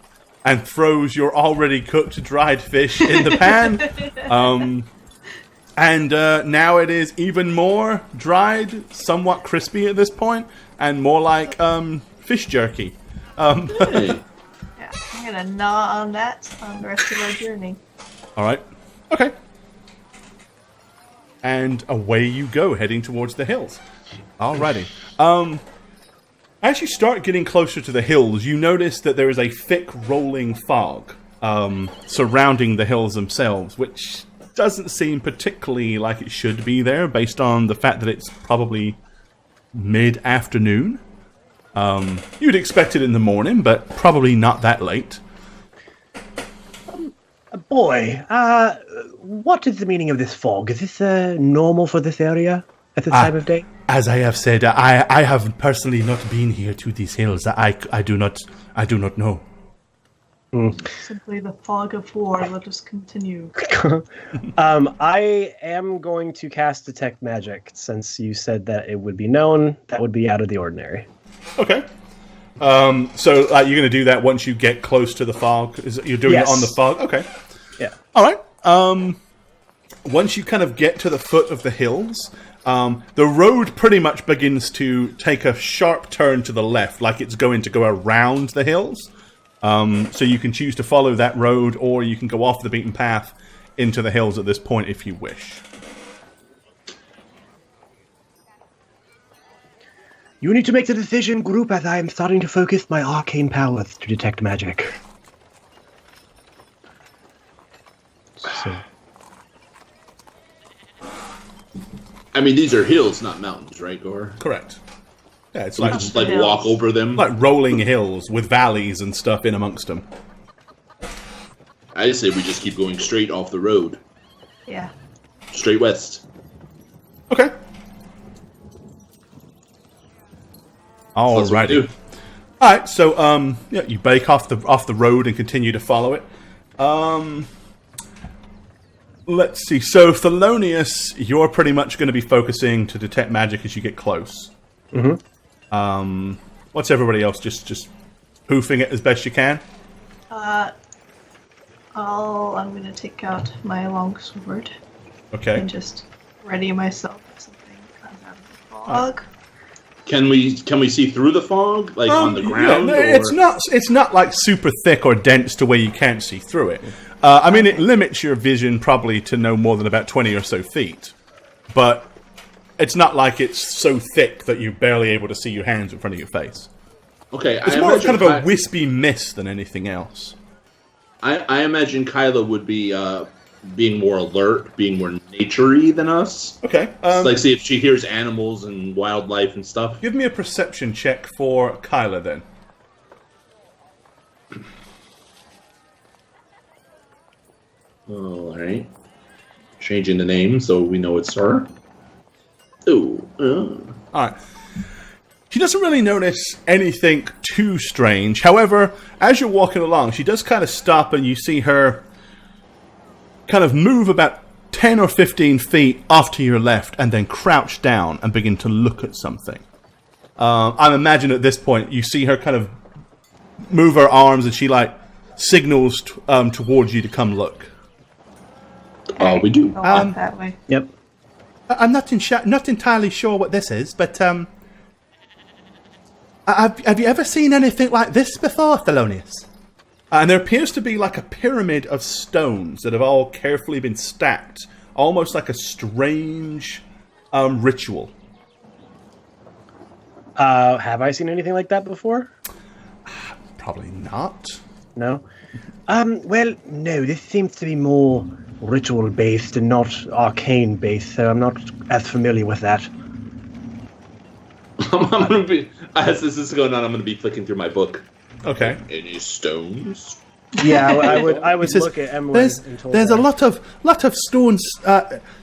throws your already cooked dried fish in the pan. And now it is even more dried, somewhat crispy at this point, and more like fish jerky. Hey. Yeah, I'm gonna gnaw on that on the rest of our journey. All right. Okay. And away you go, heading towards the hills. Alrighty. As you start getting closer to the hills, you notice that there is a thick rolling fog surrounding the hills themselves, which doesn't seem particularly like it should be there, based on the fact that it's probably mid-afternoon. You'd expect it in the morning, but probably not that late. Boy, what is the meaning of this fog? Is this normal for this area at this time of day? As I have said, I have personally not been here to these hills. I do not know. Simply the fog of war. Let us continue. I am going to cast Detect Magic, since you said that it would be known. That would be out of the ordinary. Okay. So you're going to do that once you get close to the fog? You're doing it on the fog? Okay. Yeah. All right. Once you kind of get to the foot of the hills, the road pretty much begins to take a sharp turn to the left, like it's going to go around the hills. So you can choose to follow that road, or you can go off the beaten path into the hills at this point if you wish. You need to make the decision, group, as I am starting to focus my arcane powers to detect magic. So. I mean, these are hills, not mountains, right, Gore? Correct. Yeah, it's So we like just walk over them. rolling hills with valleys and stuff in amongst them. I say we just keep going straight off the road, Yeah. straight west. Okay. That's what we do. Alrighty. All right. So yeah, you bake off the road and continue to follow it. Let's see. So Thelonious, you're pretty much going to be focusing to detect magic as you get close. Mm-hmm. What's everybody else? Just hoofing it as best you can. I'm gonna take out my longsword Okay. and just ready myself if something comes out of the fog. Can we see through the fog, like on the ground? Yeah, or? it's not like super thick or dense to where you can't see through it. I mean, it limits your vision probably to no more than about 20 or so feet, but it's not like it's so thick that you're barely able to see your hands in front of your face. Okay, It's more kind of a wispy mist than anything else. I imagine Kyla would be being more alert, being more nature-y than us. Okay. Like, see if she hears animals and wildlife and stuff. Give me a perception check for Kyla, then. All right. Changing the name so we know it's her. Ooh. All right. She doesn't really notice anything too strange. However, as you're walking along, she does kind of stop and you see her kind of move about 10 or 15 feet off to your left and then crouch down and begin to look at something. I imagine at this point you see her kind of move her arms and she like signals towards you to come look. Oh, we do. I'll walk that way. Yep. I'm not entirely sure what this is, but have you ever seen anything like this before, Thelonious? And there appears to be like a pyramid of stones that have all carefully been stacked, almost like a strange ritual. Have I seen anything like that before? Probably not. No. Well, no, this seems to be more ritual-based and not arcane-based, so I'm not as familiar with that. I'm gonna be, as this is going on, I'm gonna be flicking through my book. Okay. Any stones? Yeah, I would says, look at Emily and told There's her. a lot of stones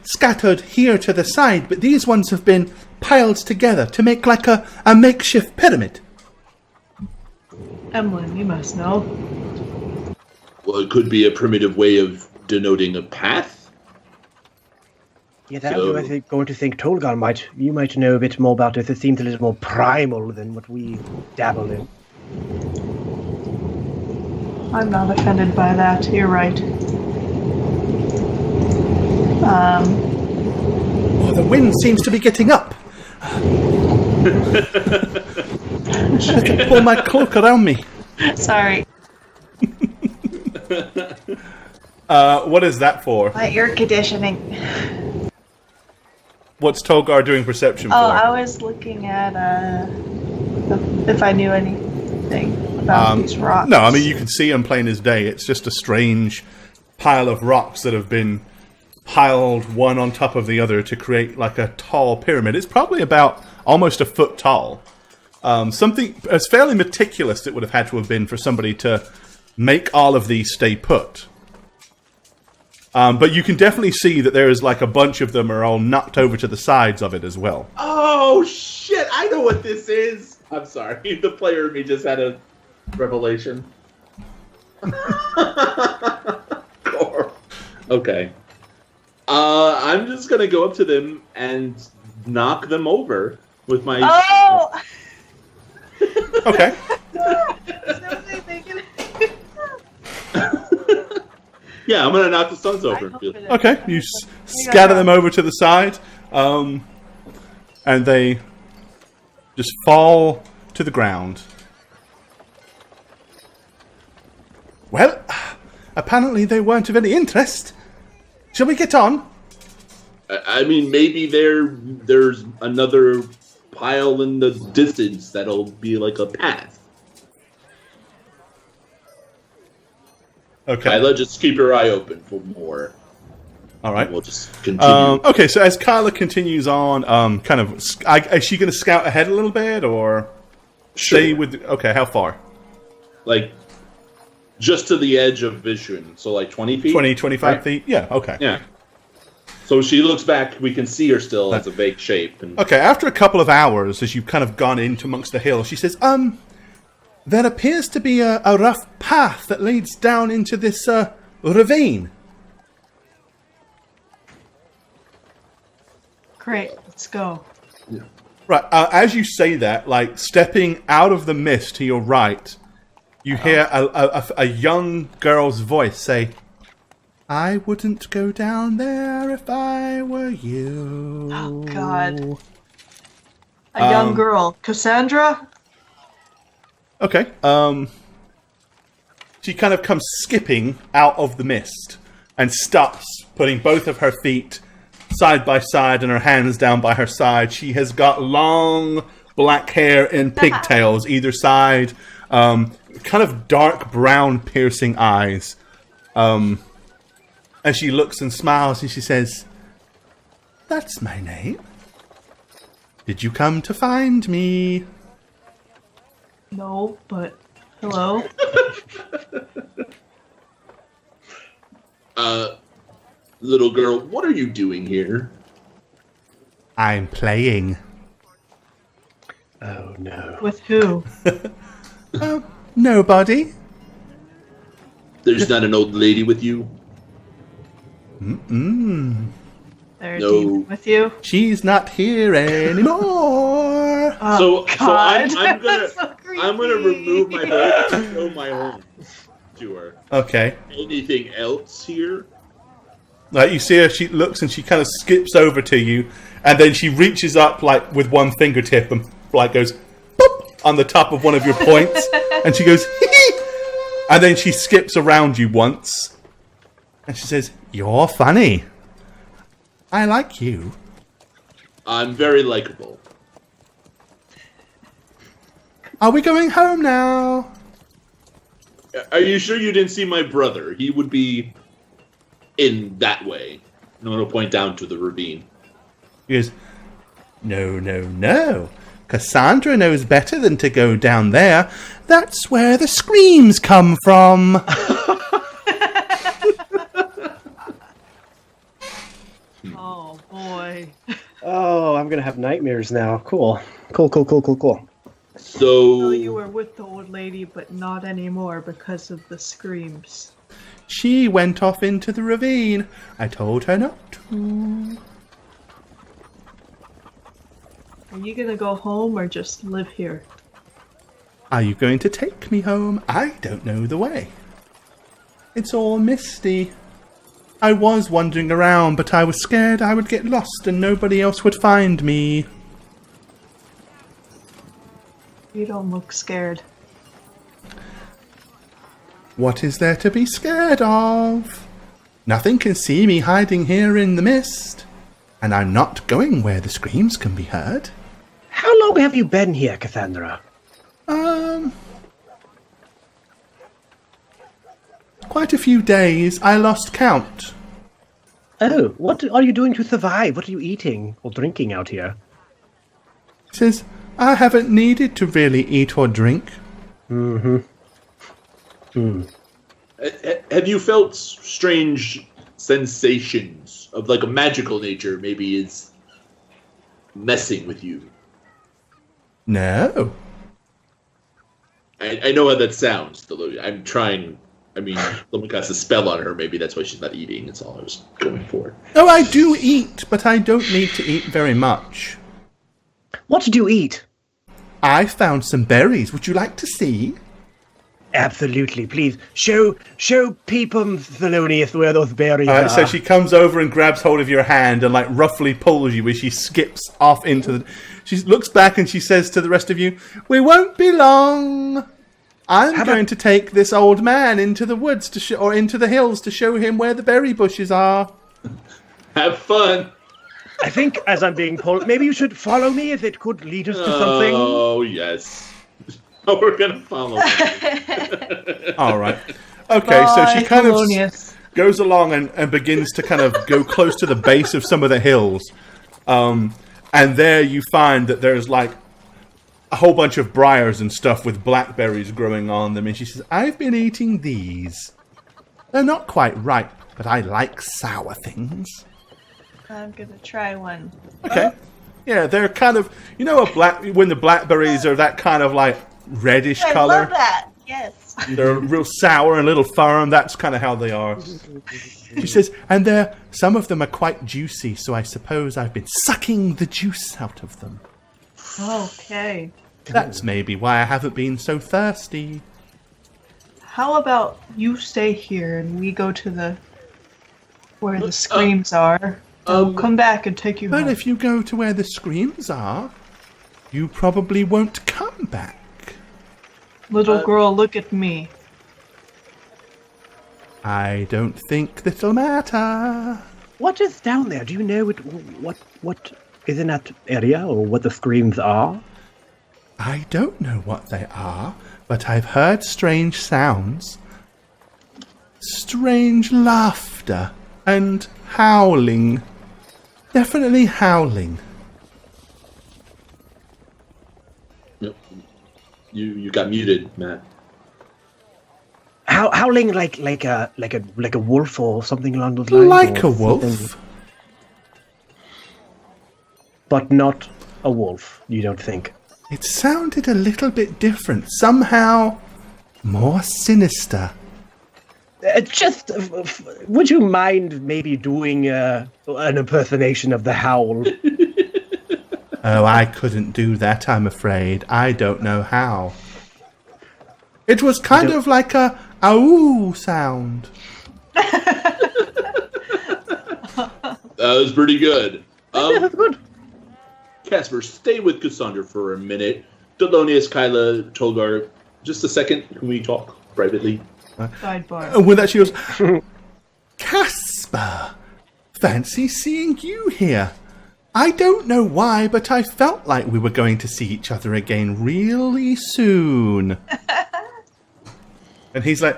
scattered here to the side, but these ones have been piled together to make like a makeshift pyramid. Emlyn, you must know. Well, it could be a primitive way of denoting a path. Yeah, that was going to think Tolgar you might know a bit more about this. It seems a little more primal than what we dabble in. I'm not offended by that. You're right. Oh, the wind seems to be getting up. Should have to pull my cloak around me. Sorry. What is that for? My air conditioning. What's Tolgar doing perception for? Oh, I was looking at if I knew anything about these rocks. No, I mean, you can see them plain as day. It's just a strange pile of rocks that have been piled one on top of the other to create like a tall pyramid. It's probably about almost a foot tall. Something as fairly meticulous it would have had to have been for somebody to make all of these stay put. But you can definitely see that there is like a bunch of them are all knocked over to the sides of it as well. Oh shit! I know what this is. I'm sorry. The player in me just had a revelation. Okay. I'm just gonna go up to them and knock them over with my. Oh! Okay. Something they can- Yeah, I'm gonna knock the stones over. Okay, you scatter them over to the side, and they just fall to the ground. Well, apparently they weren't of any interest. Shall we get on? I mean, maybe there's another pile in the distance that'll be like a path. Okay. Kyla, just keep your eye open for more. All right. We'll just continue. Okay, so as Kyla continues on, is she going to scout ahead a little bit, or stay with? Okay, how far? Like, just to the edge of vision, so like 20 feet? 25 right? feet? Yeah, okay. Yeah. So she looks back, we can see her still as a vague shape. And Okay, after a couple of hours, as you've kind of gone into amongst the hills, she says, there appears to be a rough path that leads down into this, ravine. Great, let's go. Right, as you say that, like, stepping out of the mist to your right, you hear a young girl's voice say, I wouldn't go down there if I were you. Oh, God. A young girl. Cassandra? Okay, she kind of comes skipping out of the mist and stops, putting both of her feet side by side and her hands down by her side. She has got long black hair and pigtails either side, kind of dark brown piercing eyes. And she looks and smiles and she says, That's my name. Did you come to find me? No, but hello. little girl, what are you doing here? I'm playing. Oh, no. With who? Nobody. There's not an old lady with you? There's No. demon with you? She's not here anymore. Oh, So I'm God. gonna So creepy. I'm gonna remove my hood and show my home to her. Okay. Anything else here? Like you see her, she looks and she kind of skips over to you, and then she reaches up like with one fingertip and like goes boop on the top of one of your points, and she goes hee hee, and then she skips around you once, and she says, "You're funny. I like you." I'm very likable. Are we going home now? Are you sure you didn't see my brother? He would be in that way. I'm going to point down to the ravine. He goes, "No, no, no. Cassandra knows better than to go down there. That's where the screams come from." Oh, boy. Oh, I'm gonna have nightmares now. Cool. So you So, were with the old lady, but not anymore because of the screams. She went off into the ravine. I told her not to. Are you gonna go home or just live here? Are you going to take me home? I don't know the way. It's all misty. I was wandering around, but I was scared I would get lost and nobody else would find me. You don't look scared. What is there to be scared of? Nothing can see me hiding here in the mist. And I'm not going where the screams can be heard. How long have you been here, Cassandra? Quite a few days. I lost count. Oh, what are you doing to survive? What are you eating or drinking out here? Says, I haven't needed to really eat or drink. have you felt strange sensations of like a magical nature maybe is messing with you? No. I know how that sounds. I'm trying. I mean, someone casts a spell on her. Maybe that's why she's not eating. That's all I was going for. Oh, I do eat, but I don't need to eat very much. What did you eat? I found some berries. Would you like to see? Absolutely, please. Show Peepum Thelonious where those berries are. So she comes over and grabs hold of your hand and like roughly pulls you as she skips off into the... She looks back and she says to the rest of you, "We won't be long." I'm going to take this old man into the woods or into the hills to show him where the berry bushes are. Have fun. I think, as I'm being told, maybe you should follow me, as it could lead us to something. Oh, yes. Oh, we're going to follow All right. Okay, so she kind Thelonious. of goes along and begins to kind of go close to the base of some of the hills. And there you find that there's like a whole bunch of briars and stuff with blackberries growing on them. And she says, I've been eating these. They're not quite ripe, but I like sour things. I'm gonna try one. Okay. Yeah, they're kind of, you know, when the blackberries are that kind of like reddish color. I love that. Yes. They're real sour and a little firm. That's kind of how they are. She says, and some of them are quite juicy, so I suppose I've been sucking the juice out of them. Okay. That's maybe why I haven't been so thirsty. How about you stay here and we go to where the screams are? I'll come back and take you But home. if you go to where the screams are, you probably won't come back. Little girl, look at me. I don't think that'll matter. What is down there? Do you know what is in that area, or what the screams are? I don't know what they are, but I've heard strange sounds. Strange laughter and howling. Definitely howling. Yep. You got muted, Matt. Howling like a wolf or something along those lines. Like or a wolf. something. But not a wolf, you don't think? It sounded a little bit different. Somehow more sinister. Would you mind maybe doing an impersonation of the howl? Oh, I couldn't do that, I'm afraid. I don't know how. It was kind of like a "ow" sound. That was pretty good. That's good. Casper, stay with Cassandra for a minute. Thelonious, Kyla, Tolgar, just a second. Can we talk privately? Sidebar. And with that, she goes, Casper, fancy seeing you here. I don't know why, but I felt like we were going to see each other again really soon. And he's like,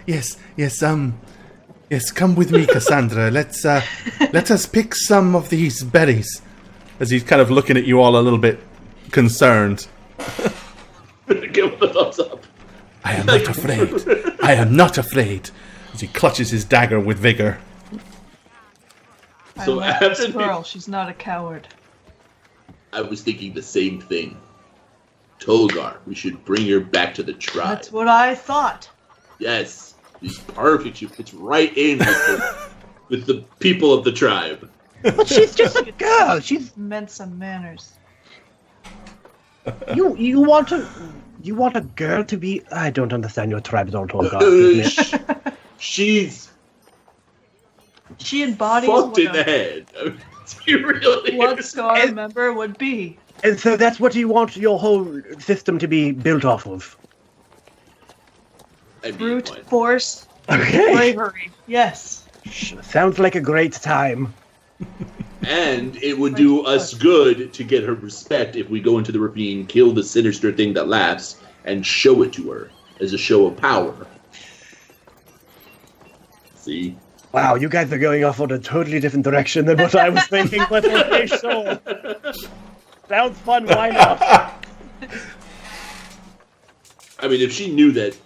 yes, come with me, Cassandra. Let us pick some of these berries. As he's kind of looking at you all a little bit concerned. Give him a thumbs up. I am not afraid. I am not afraid. As he clutches his dagger with vigor. I So love after this the- girl. She's not a coward. I was thinking the same thing. Tolgar, we should bring her back to the tribe. That's what I thought. Yes, she's perfect. She fits right in with the people of the tribe. But she's just a girl. She's Meant some manners. you want a girl to be. I don't understand your tribe at all, Tolga. She's She embodies fucked in what the a head. I mean, she really Blood is. Star member would be. And so that's what you want your whole system to be built off of. I mean, Brute what? force, Okay. bravery. Yes. Sounds like a great time. And it would do us good to get her respect if we go into the ravine, kill the sinister thing that laughs, and show it to her as a show of power. See? Wow, you guys are going off on a totally different direction than what I was thinking, but okay, sure. Sounds fun, why not? I mean, if she knew that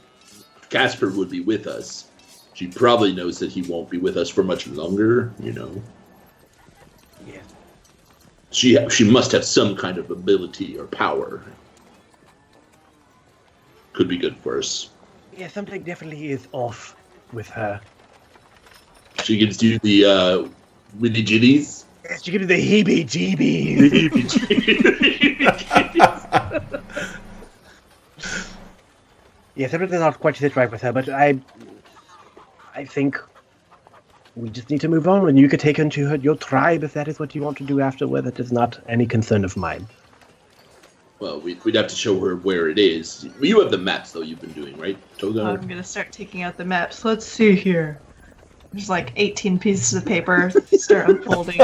Casper would be with us, she probably knows that he won't be with us for much longer, you know? Yeah. She must have some kind of ability or power. Could be good for us. Yeah, something definitely is off with her. She gives you the willy jitties. Yes, you give me the heebie-jeebies. Yes, everything's not quite sit right with her, but I think we just need to move on, and you could take her into your tribe if that is what you want to do afterward. That is not any concern of mine. Well, we'd have to show her where it is. You have the maps, though, you've been doing, right, Togar? I'm gonna start taking out the maps. Let's see here. There's like 18 pieces of paper. Start unfolding.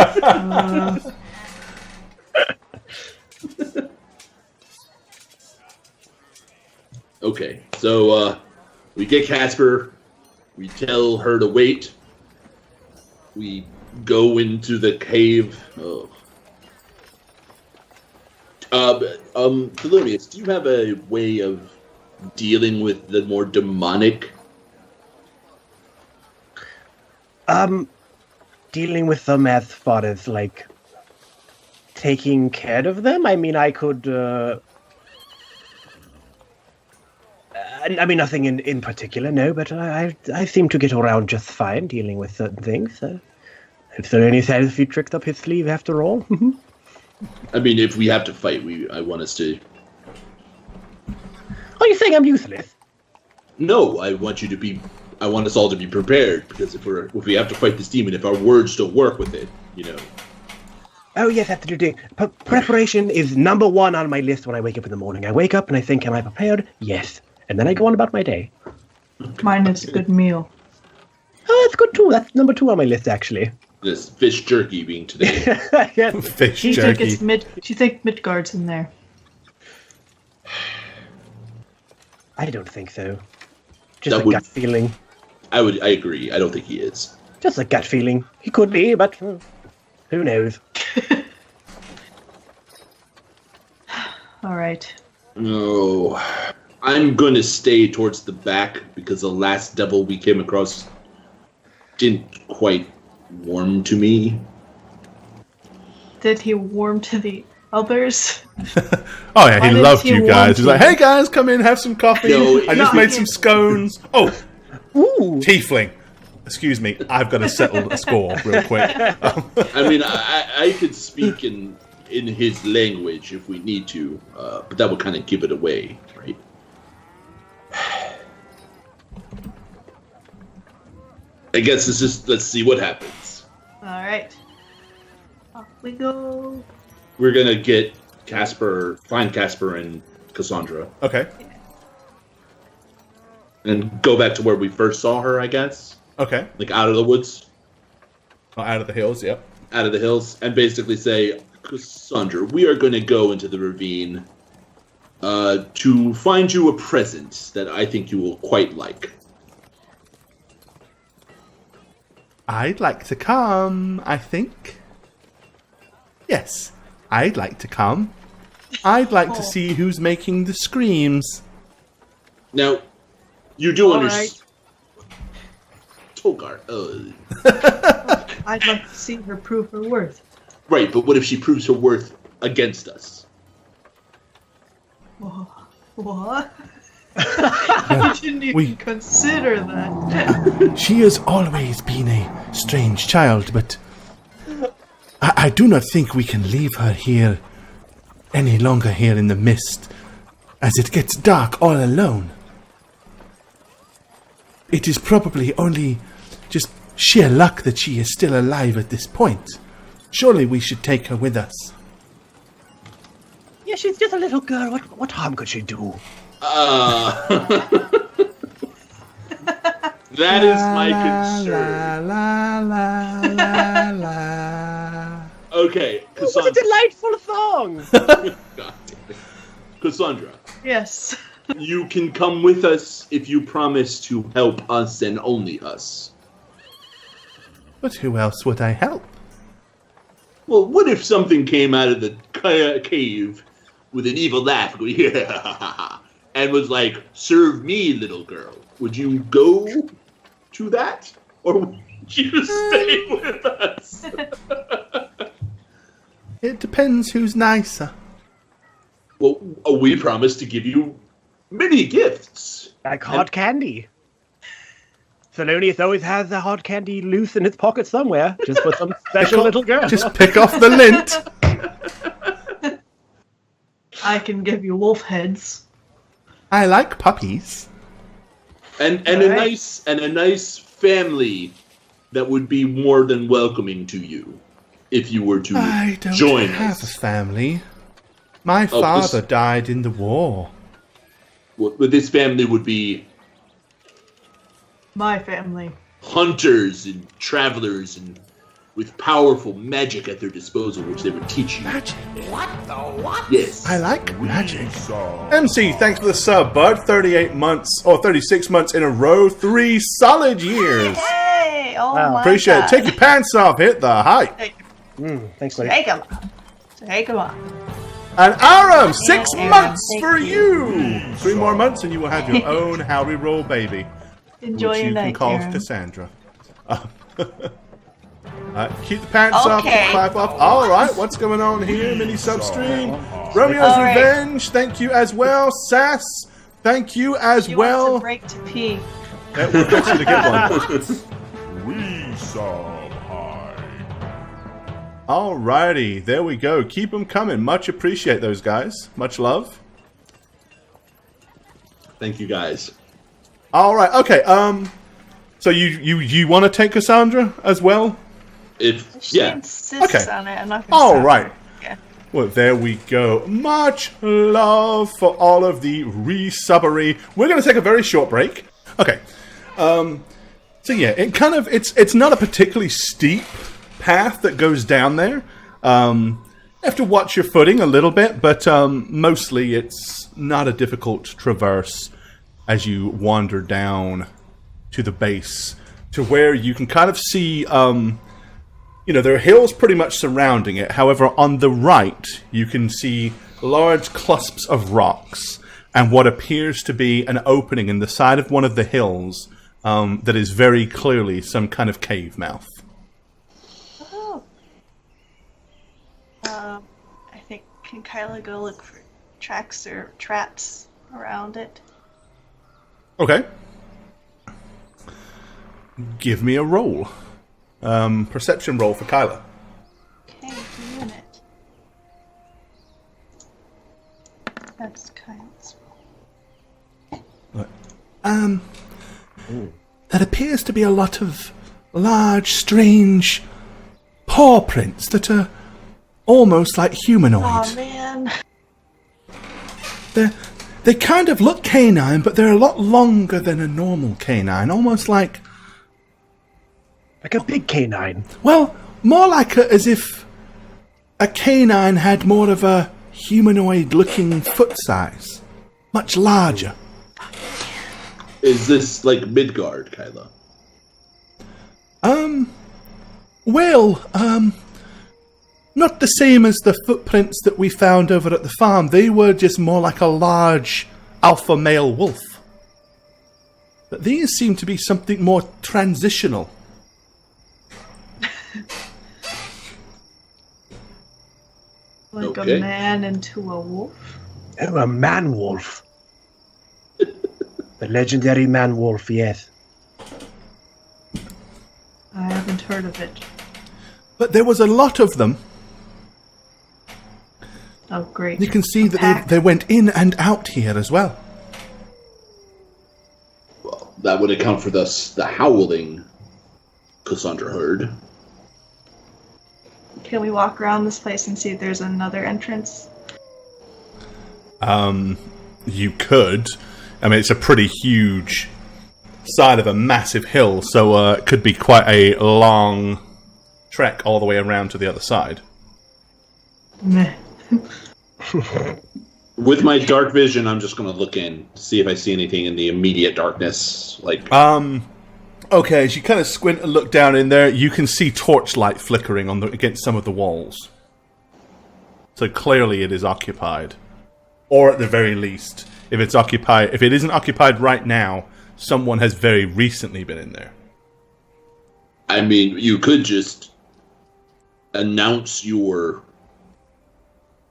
Okay, so we get Casper. We tell her to wait. We go into the cave. Oh. Thelonious, do you have a way of dealing with the more demonic? Dealing with them as far as, like, taking care of them? I mean, I could, I mean, nothing in particular, no, but I seem to get around just fine dealing with certain things. Is there any fancy tricks up his sleeve after all? I mean, if we have to fight, I want us to... Are you saying I'm useless? No, I want us all to be prepared, because if we have to fight this demon, if our words don't work with it, you know. Oh, yes, absolutely. Preparation is number one on my list when I wake up in the morning. I wake up and I think, am I prepared? Yes. And then I go on about my day. Mine is a good meal. Oh, that's good too. That's number 2 on my list, actually. This fish jerky being today. Yes. Fish Do you jerky. think do you think Midgard's in there? I don't think so. Just That a would- gut feeling. I agree. I don't think he is. Just a gut feeling. He could be, but who knows? All right. No. I'm going to stay towards the back, because the last devil we came across didn't quite warm to me. Did he warm to the others? Oh yeah, Why he did loved he you guys. want He's like, you? "Hey guys, come in, have some coffee. No, I just no, made he- some scones." Oh, Ooh! tiefling. Excuse me, I've got to settle the score real quick. I mean, I could speak in his language if we need to, but that would kind of give it away, right? I guess let's see what happens. All right. Off we go. We're gonna get find Casper and Cassandra, Okay, and go back to where we first saw her, I guess. okay. Like out of the woods, Oh, out of the hills. Yep. out of the hills, and basically say, Cassandra, we are gonna go into the ravine to find you a present that I think you will quite like. I'd like to come. I think. Yes, I'd like to come. I'd like to see who's making the screams. Now, you do All understand. Togar, I'd like to see her prove her worth. right, but what if she proves her worth against us? What? I didn't even consider that. She has always been a strange child, but I do not think we can leave her here any longer here in the mist, as it gets dark all alone. It is probably only just sheer luck that she is still alive at this point. Surely we should take her with us. Yeah, she's just a little girl. What harm could she do? That is my concern. La la la. Okay, What a Cassandra. delightful song! God damn it. Cassandra, Yes. you can come with us if you promise to help us and only us. But who else would I help? Well, what if something came out of the cave with an evil laugh going, yeah, and was like, serve me, little girl? Would you go to that? Or would you stay with us? It depends who's nicer. Well, we promised to give you many gifts. Like hot candy. Thelonious always has the hot candy loose in his pocket somewhere, just for some special little girl. Just pick off the lint. I can give you wolf heads. I like puppies. And All a right. nice family that would be more than welcoming to you if you were to I don't join have us. a family. My Oh, father died in the war. But this family would be My family. hunters and travelers and with powerful magic at their disposal, which they would teach you. Magic. What the what? Yes. I like magic. MC, thanks for the sub, bud. 38 months, or 36 months in a row. 3 solid years. Hey! Oh Wow. my Appreciate God. it. Take your pants off. Hit the height. Thanks, buddy. Take 'em off. Take 'em off. And Aram, 6 Aaron, months thank for you. you. 3 more months and you will have your own How We Roll baby. Enjoy which your you can night, call Aaron. Cassandra. Keep the pants off, keep the Okay. pipe off. All right, what's going on here? Mini substream. Romeo's All right. Revenge. Thank you as well. Sass. Thank you as She well. wants a break to pee. That will get you to get one. Resub high. Alrighty, there we go. Keep them coming. Much appreciate those guys. Much love. Thank you, guys. All right. Okay. So you want to take Cassandra as well? She Yeah. insists Okay. on it. I'm not gonna All stop right. her. Yeah. Well, there we go. Much love for all of the resubbery. We're going to take a very short break. Okay. So yeah, it's not a particularly steep path that goes down there. You have to watch your footing a little bit, but mostly it's not a difficult traverse as you wander down to the base to where you can kind of see there are hills pretty much surrounding it. However, on the right, you can see large clusps of rocks and what appears to be an opening in the side of one of the hills that is very clearly some kind of cave mouth. Oh. I think, can Kyla go look for tracks or traps around it? Okay. Give me a roll. Perception roll for Kyla. Okay, a minute. That's Kyla's roll. There appears to be a lot of large, strange paw prints that are almost like humanoid. Oh man. They kind of look canine, but they're a lot longer than a normal canine, almost like, Like a big canine. well, more like as if a canine had more of a humanoid-looking foot size, much larger. Is this like Midgard, Kyla? Not the same as the footprints that we found over at the farm. They were just more like a large alpha male wolf. But these seem to be something more transitional. Like Okay. a man into a wolf? Oh, a man wolf. The legendary man wolf, yes. I haven't heard of it. But there was a lot of them. Oh, great. You can see A that pack. they went in and out here as well. Well, that would account for the howling Cassandra heard. Can we walk around this place and see if there's another entrance? You could. I mean, it's a pretty huge side of a massive hill, so it could be quite a long trek all the way around to the other side. Meh. With my dark vision, I'm just going to look in, see if I see anything in the immediate darkness. Like, Okay, as you kind of squint and look down in there, you can see torchlight flickering on against some of the walls. So clearly it is occupied. Or at the very least, if it isn't occupied right now, someone has very recently been in there. I mean, you could just announce your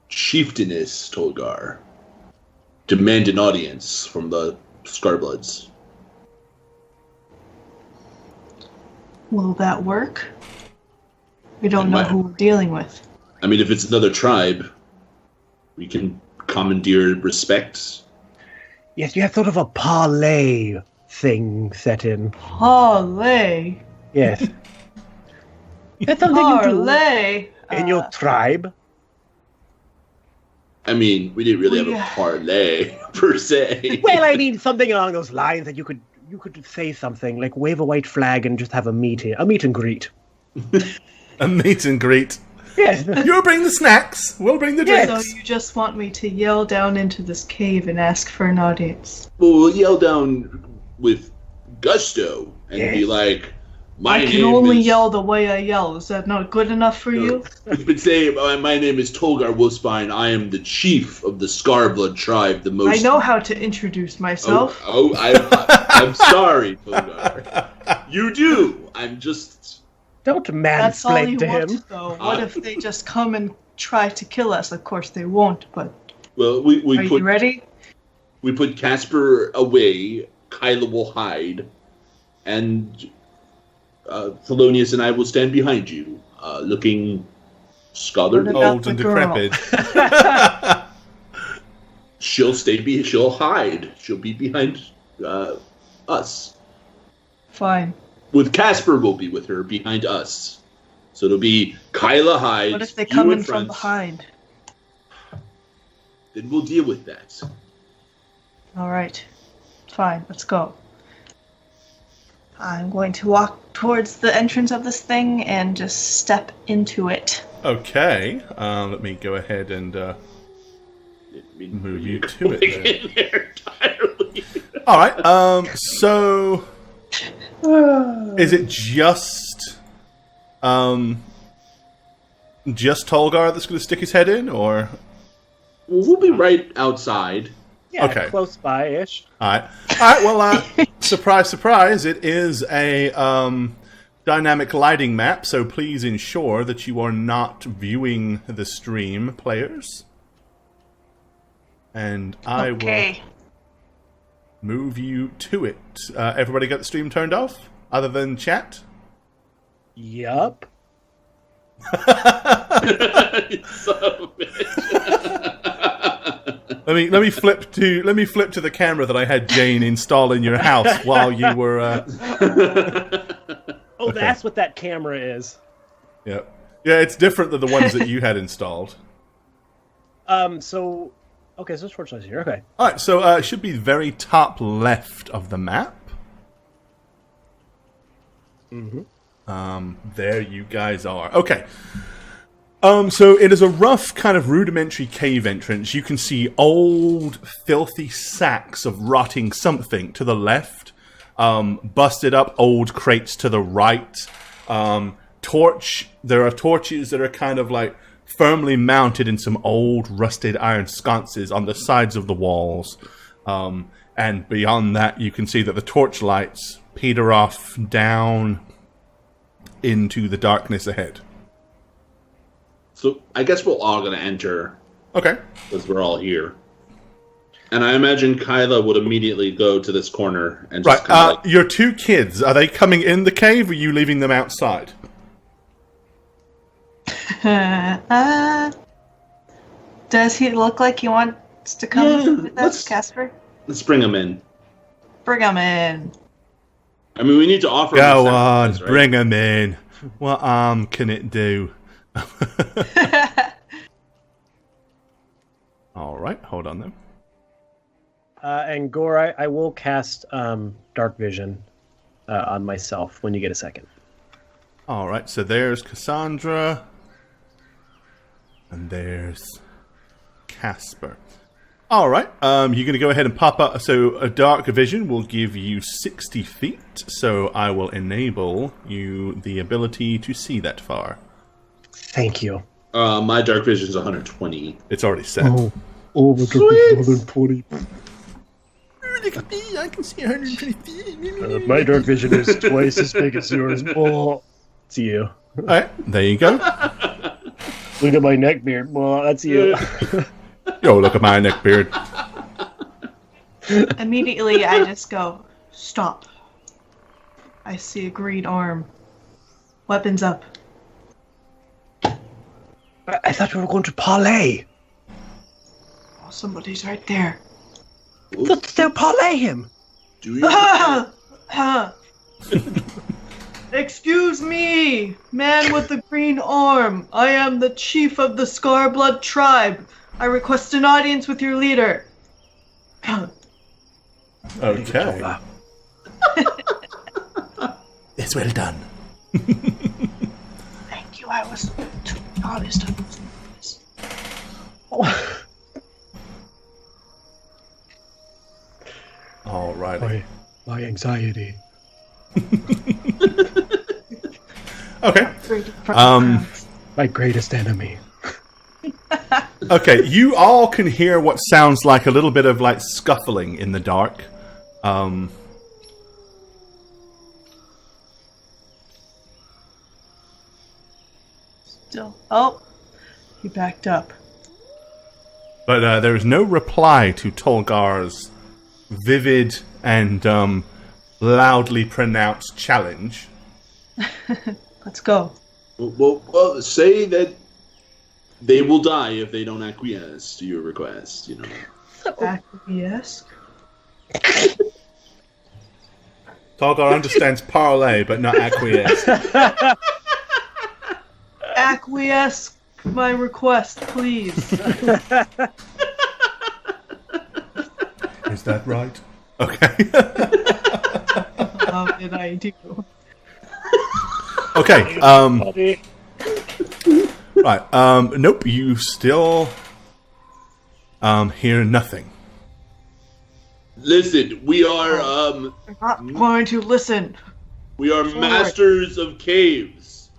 chieftainess, Tolgar. Demand an audience from the Scarbloods. Will that work? We don't It know might. who we're dealing with. I mean, if it's another tribe, we can commandeer respect. Yes, you have sort of a parlay thing set in. Parlay. Yes. That's something you do Parlay. in your tribe. I mean, we didn't really have a Yeah. parlay per se. Well, I mean, something along those lines that you could say something like wave a white flag and just have a meet and greet. A meet and greet. Yes. You bring the snacks. We'll bring the So drinks. you just want me to yell down into this cave and ask for an audience? Well, we'll yell down with gusto and be Yes. like, "My I name can only is." yell the way I yell. Is that not good enough for you? You could say, "My name is Tolgar Wolfspine. I am the chief of the Scarblood tribe. The most." I know how to introduce myself. I'm sorry, Tolgar. You do. I'm just. Don't That's all you mansplain to want, him. though. What if they just come and try to kill us? Of course they won't, but Well, we are put you ready? we put Casper away. Kyla will hide, and Thelonious and I will stand behind you, looking scholarly. What about Old the and girl? decrepit. She'll hide. She'll be behind us. Fine. With Casper will be with her behind us. So it'll be Kyla hides. What if they you come in and from friends. behind? Then we'll deal with that. All right. Fine. Let's go. I'm going to walk towards the entrance of this thing and just step into it. Okay. Let me go ahead and move you to it. Then. In there entirely. All right. So is it just Tolgar that's going to stick his head in, or? We'll be right outside. Yeah, Okay. close by-ish. All right. Well, surprise, surprise! It is a dynamic lighting map, so please ensure that you are not viewing the stream, players. And I will move you to it. Everybody got the stream turned off, other than chat. Yup. Son of a bitch. Let me flip to the camera that I had Jane install in your house while you were. Oh, Okay. that's what that camera is. Yeah, it's different than the ones that you had installed. So this torchlight's here. Okay. All right, so it should be very top left of the map. There you guys are. Okay. So it is a rough kind of rudimentary cave entrance. You can see old, filthy sacks of rotting something to the left. Busted up old crates to the right. There are torches that are kind of like firmly mounted in some old rusted iron sconces on the sides of the walls. And beyond that, you can see that the torch lights peter off down into the darkness ahead. So I guess we're all going to enter Okay. because we're all here. And I imagine Kyla would immediately go to this corner and just Right. kind of Your two kids, are they coming in the cave or are you leaving them outside? Does he look like he wants to come with us, let's- Casper? let's bring them in. Bring him in. I mean, we need to offer Go them on, sacrifice, right? bring them in. What harm can it do? All right, hold on then. And Gore, I will cast Dark Vision on myself when you get a second. All right, so there's Cassandra. And there's Casper. All right, you're going to go ahead and pop up. So a dark vision will give you 60 feet. So I will enable you the ability to see that far. Thank you. My dark vision is 120. It's already set. Oh, my God, 120. Look at me, I can see 120 feet. My Dark Vision is twice as big as yours. Oh, it's you. All right, there you go. Look at my neck beard. Well, that's you. Yo, look at my neck beard. Immediately, I just go, stop. I see a green arm. Weapons up. I thought we were going to parlay. Oh, somebody's right there. Let's still parlay him. Do you? Excuse me, man with the green arm. I am the chief of the Scarblood tribe. I request an audience with your leader. Okay. It's well done. Thank you. I was too honest. Alrighty. My anxiety. Okay. Um. My greatest enemy. Okay, you all can hear what sounds like a little bit of like scuffling in the dark. Still. Oh, he backed up. But there is no reply to Tolgar's vivid and loudly pronounced challenge. Let's go. Well, say that they will die if they don't acquiesce to your request, you know. Acquiesce. Tolgar understands parlay, but not acquiesce. Acquiesce my request, please. Is that right? Okay. How did I do? Okay. Right. Nope. You still hear nothing. Listen, we are I'm not going to listen. we are masters of caves.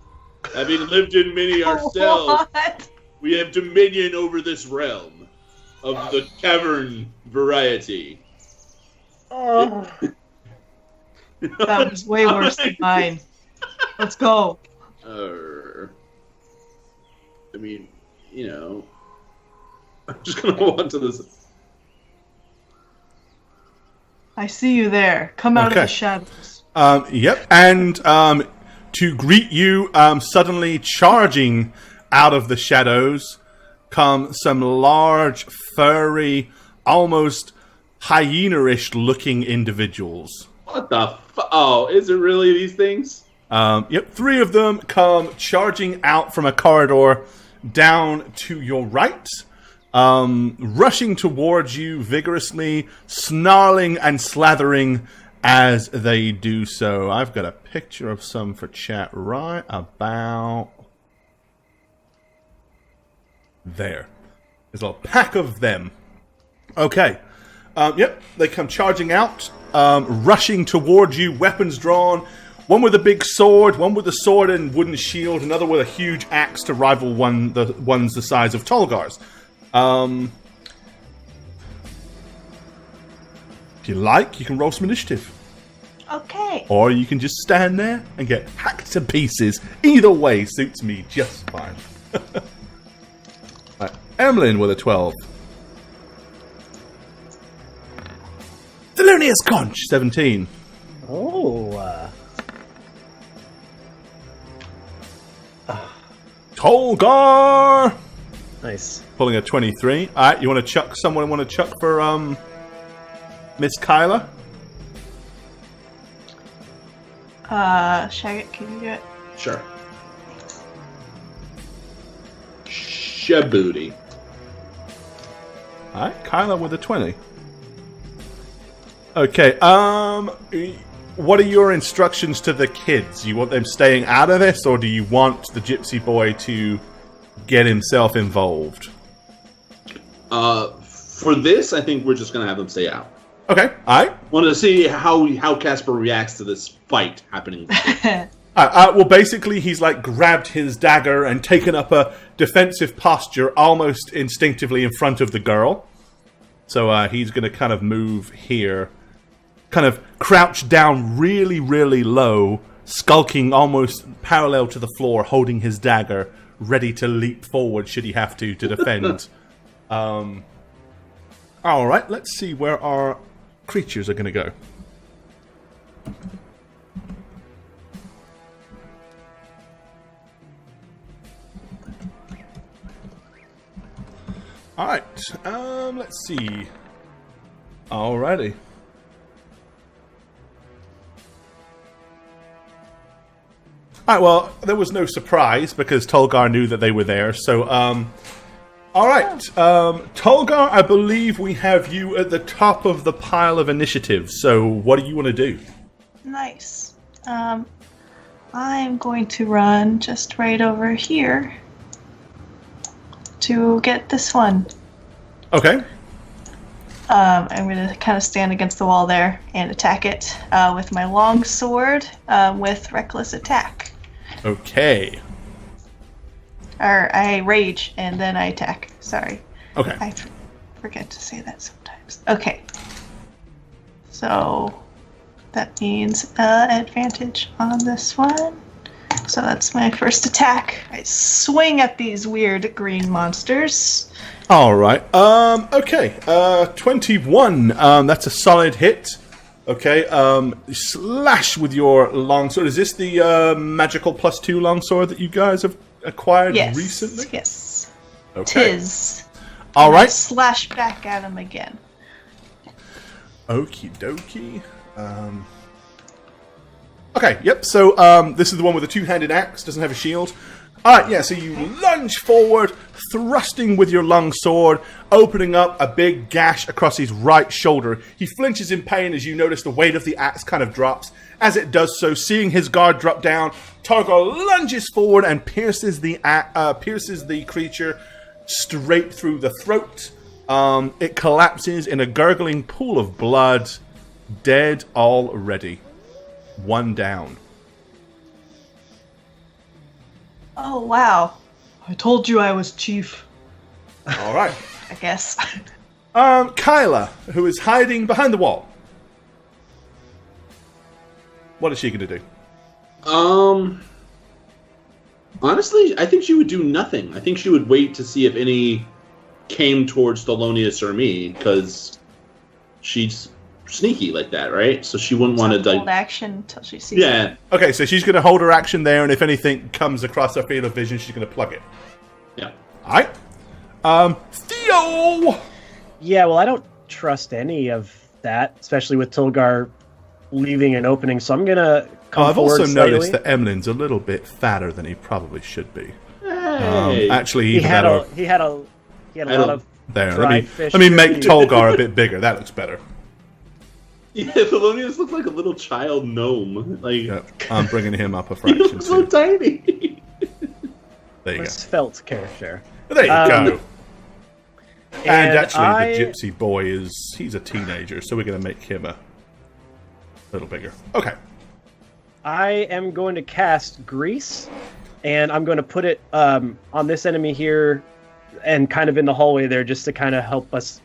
Having lived in many ourselves, What? we have dominion over this realm of the cavern variety. That was way worse than mine. Let's go. I mean, you know, I'm just gonna walk to this. I see you there. Come out of Okay. the shadows. Yep. And to greet you, suddenly charging out of the shadows come some large, furry, almost hyena-ish looking individuals. What the Oh, is it really these things? Yep, 3 of them come charging out from a corridor down to your right, rushing towards you vigorously, snarling and slathering as they do so. I've got a picture of some for chat right about there. There's a pack of them. Okay. Yep, they come charging out, rushing towards you, weapons drawn. One with a big sword, one with a sword and wooden shield, another with a huge axe to rival the ones the size of Tolgar's. If you like, you can roll some initiative. Okay. Or you can just stand there and get hacked to pieces. Either way suits me just fine. Right, Emlyn with a 12. Thelonious Conch, 17. Oh, Tolgar! nice. Pulling a 23. Alright, you want to chuck? Someone want to chuck for, Miss Kyla? Shaggy, can you do it? Sure. Shabooty. Alright, Kyla with a 20. Okay, what are your instructions to the kids? You want them staying out of this, or do you want the gypsy boy to get himself involved? For this, I think we're just gonna have them stay out. Okay, alright. Want to see how Casper reacts to this fight happening. Well, basically, he's like grabbed his dagger and taken up a defensive posture almost instinctively in front of the girl. So he's going to kind of move here, kind of crouch down really, really low, skulking almost parallel to the floor, holding his dagger, ready to leap forward should he have to defend. All right, let's see where our creatures are going to go. Alright, let's see. Alrighty. Alright, well, there was no surprise because Tolgar knew that they were there, so, All right, Tolgar, I believe we have you at the top of the pile of initiatives. So, what do you want to do? Nice. I'm going to run just right over here to get this one. Okay. I'm going to kind of stand against the wall there and attack it with my long sword with reckless attack. Okay. Or I rage and then I attack. Sorry. Okay. I forget to say that sometimes. Okay. So that means advantage on this one. So that's my first attack. I swing at these weird green monsters. All right. Okay. 21. That's a solid hit. Okay. Slash with your longsword. Is this the magical +2 longsword that you guys have acquired recently? Yes. Okay. Tis. All And I right. slash back at him again. Okie dokie. Okay, yep, so this is the one with the two-handed axe, doesn't have a shield. Alright, yeah, so you lunge forward, thrusting with your long sword, opening up a big gash across his right shoulder. He flinches in pain as you notice the weight of the axe kind of drops. As it does so, seeing his guard drop down, Targar lunges forward and pierces the creature straight through the throat. It collapses in a gurgling pool of blood, dead already. One down. Oh, wow. I told you I was chief, All right. I guess. Kyla, who is hiding behind the wall. What is she going to do? Honestly, I think she would do nothing. I think she would wait to see if any came towards Thelonious or me, because she's sneaky like that, right? So she wouldn't want to Hold action until she sees it. Yeah. Okay, so she's going to hold her action there, and if anything comes across her field of vision, she's going to plug it. Yeah. All right. Theo! Yeah, well, I don't trust any of that, especially with Tilgar leaving an opening, so I'm going to come I've forward also slightly. noticed that Emlin's a little bit fatter than he probably should be. Hey. Actually, He even had better. he had a lot of There, dried fish let me make jerky. Tolgar a bit bigger. That looks better. Yeah, Thelonious looks like a little child gnome. Like, Yeah, I'm bringing him up a he fraction looks so too. tiny. There you go. a svelte character. There you go. And actually, I- the gypsy boy he's a teenager, so we're going to make him a little bigger. Okay. I am going to cast Grease, and I'm going to put it on this enemy here, and kind of in the hallway there, just to kind of help us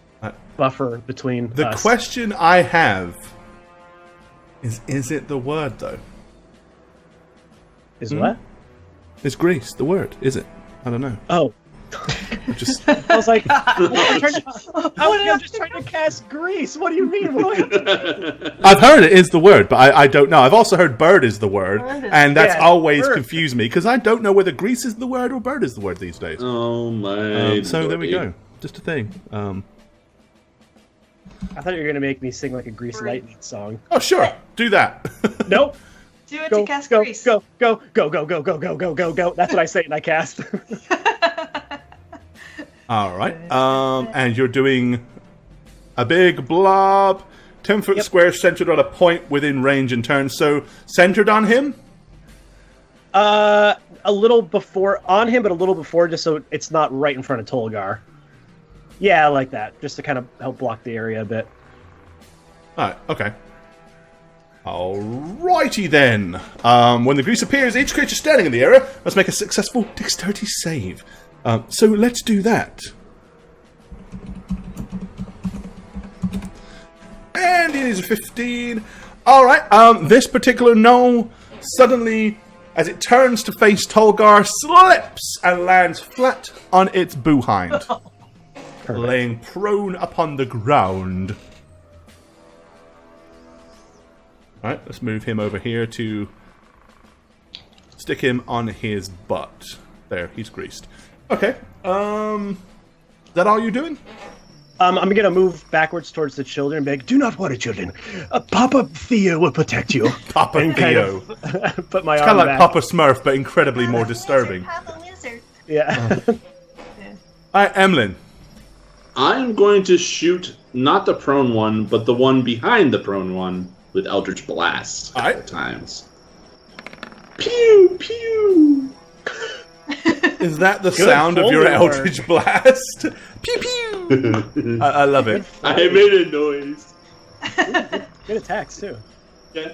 buffer between The us. question I have is it the word, though? Is what? Is Greece the word? Is it? I don't know. Oh. I just I was like, I'm just trying to cast Grease. What do you mean? I've heard it is the word, but I don't know. I've also heard bird is the word, Bird is- and that's Yeah, always bird. confused me because I don't know whether Greece is the word or bird is the word these days. Oh my. So there we lordy. go. Just a thing. I thought you were going to make me sing like a Grease Grease. Lightning song. Oh, sure. Do that. Nope. Do it Go, to cast go, Grease. go, go, go, go, go, go, go, go, go, go. That's what I say and I cast. All right. And you're doing a big blob, 10-foot square centered on a point within range and turn. So centered on him? A little before on him, but a little before, just so it's not right in front of Tolgar. Yeah, like that, just to kind of help block the area a bit. All right. Okay. Alrighty then. When the grease appears, each creature standing in the area must make a successful dexterity save. So let's do that. And it is a 15. Alright, this particular gnoll suddenly, as it turns to face Tolgar, slips and lands flat on its behind, laying prone upon the ground. Alright, let's move him over here to stick him on his butt. There, he's greased. Okay, is that all you're doing? I'm going to move backwards towards the children and be like, do not worry, children. Papa Theo will protect you. Papa And kind Theo. of put my Kind arm of like back. Papa Smurf, but incredibly more disturbing. Papa Lizard. Yeah. Alright, Emlyn. I'm going to shoot not the prone one, but the one behind the prone one with Eldritch Blast. All right. Times. Pew pew. Is that the Good sound of your Foley work. Eldritch Blast? Pew pew! I love it. I made a noise. Good attacks too. Yeah.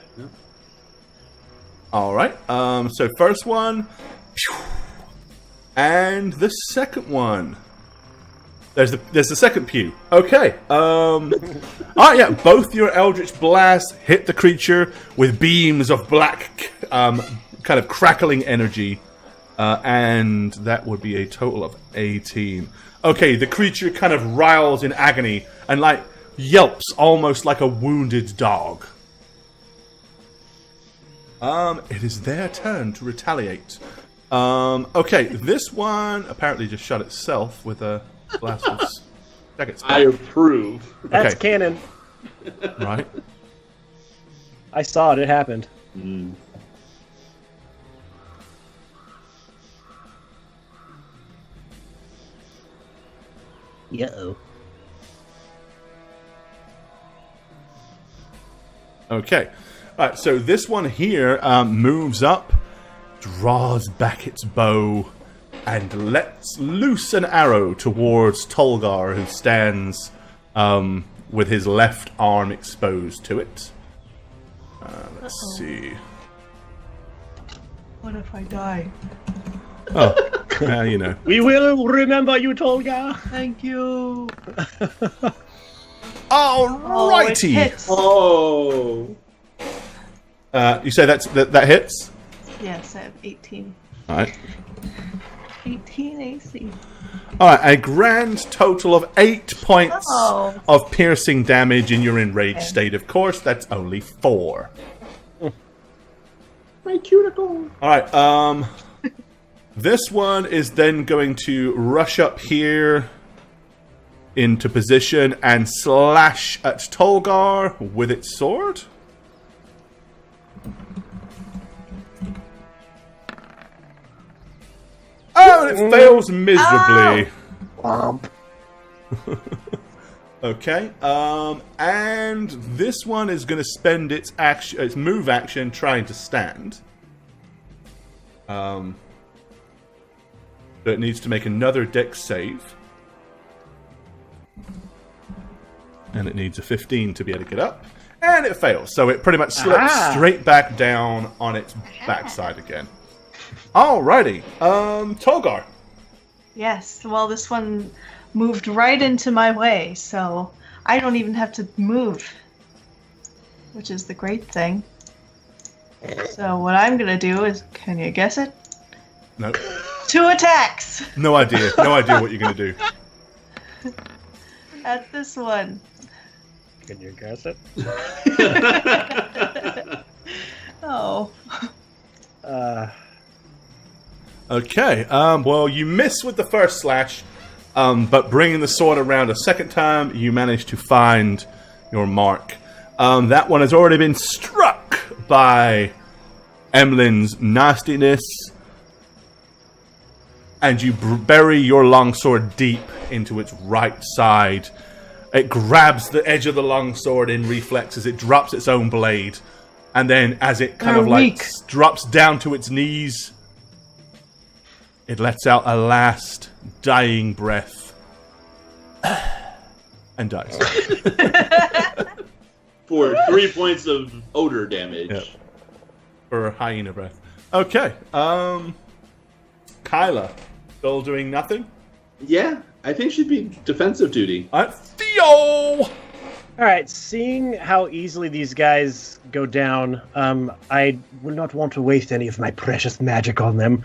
Alright, so first one. Pew. And the second one. There's the second pew. Okay. Alright, yeah, both your Eldritch Blasts hit the creature with beams of black, kind of crackling energy. And that would be a total of 18. Okay, the creature kind of riles in agony and like yelps almost like a wounded dog. It is their turn to retaliate. Okay, this one apparently just shot itself with a blast of jagged I approve. That's Okay. canon. Right. I saw it. It happened. Uh-oh. Okay. Alright, so this one here moves up, draws back its bow, and lets loose an arrow towards Tolgar, who stands with his left arm exposed to it. Let's see. What if I die? Oh, you know. We will remember you, Tolga. Thank you. Oh, it Alrighty. hits. Oh. You say that hits? Yes, I have 18. Alright. 18 AC. Alright, a grand total of 8 points Oh. of piercing damage in your enraged state. Of course, that's only 4. My cuticle. Alright, this one is then going to rush up here into position and slash at Tolgar with its sword. Oh, and it fails miserably. Okay, and this one is going to spend its move action trying to stand. So it needs to make another dex save. And it needs a 15 to be able to get up. And it fails, so it pretty much slips straight back down on its backside again. Alrighty, Tolgar. Yes, well, this one moved right into my way, so I don't even have to move, which is the great thing. So what I'm gonna do is, can you guess it? No, 2 attacks no idea what you're going to do. at this one. Can you guess it? Oh. Okay, well, you miss with the first slash, but bringing the sword around a second time, you manage to find your mark. That one has already been struck by Emlyn's nastiness, and you bury your longsword deep into its right side. It grabs the edge of the longsword in reflex as it drops its own blade, and then as it kind of like weak. drops down to its knees, it lets out a last dying breath and dies. For 3 points of odor damage. Yep. For a hyena breath. Okay, Kyla, still doing nothing? Yeah, I think she'd be defensive duty. Theo! All right. Seeing how easily these guys go down, I will not want to waste any of my precious magic on them.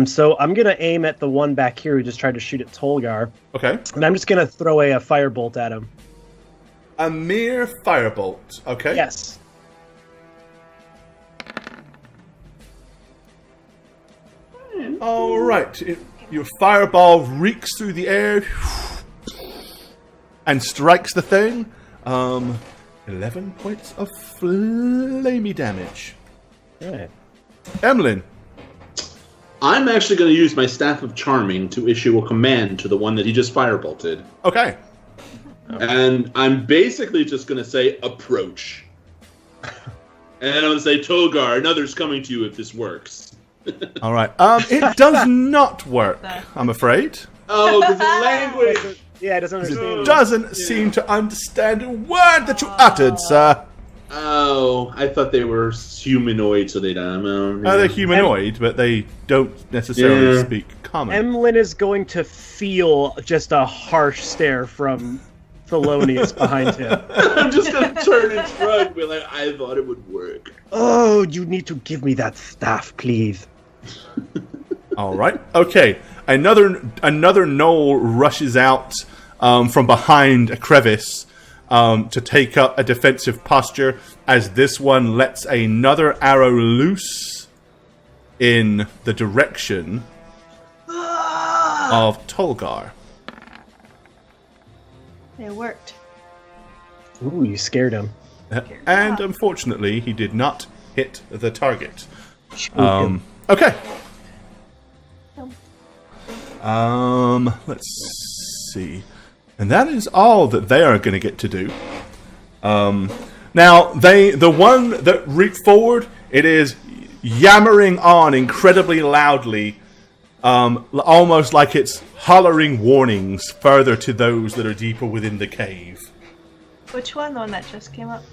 So I'm gonna aim at the one back here who just tried to shoot at Tolgar, Okay. and I'm just gonna throw a firebolt at him. A mere firebolt. Okay. Yes. All right. Your fireball reeks through the air and strikes the thing. 11 points of flamey damage. All right. Emlyn. I'm actually going to use my Staff of Charming to issue a command to the one that he just firebolted. Okay. And I'm basically just going to say, approach. And I'm going to say, Togar, another's coming to you if this works. All right. It does not work, I'm afraid. Oh, because the language... Yeah, it doesn't understand. It doesn't seem to understand a word that you uttered, sir. Oh, I thought they were humanoid, so they don't... They're humanoid, but they don't necessarily speak common. Emlyn is going to feel just a harsh stare from Thelonious behind him. I'm just going to turn and shrug and be like, I thought it would work. Oh, you need to give me that staff, please. All right. Okay. Another gnoll rushes out from behind a crevice to take up a defensive posture as this one lets another arrow loose in the direction of Tolgar. It worked. Ooh, you scared him. And unfortunately, he did not hit the target. Okay. Let's see. And that is all that they are going to get to do. Now, the one that reached forward, it is yammering on incredibly loudly, almost like it's hollering warnings further to those that are deeper within the cave. Which one? The one that just came up?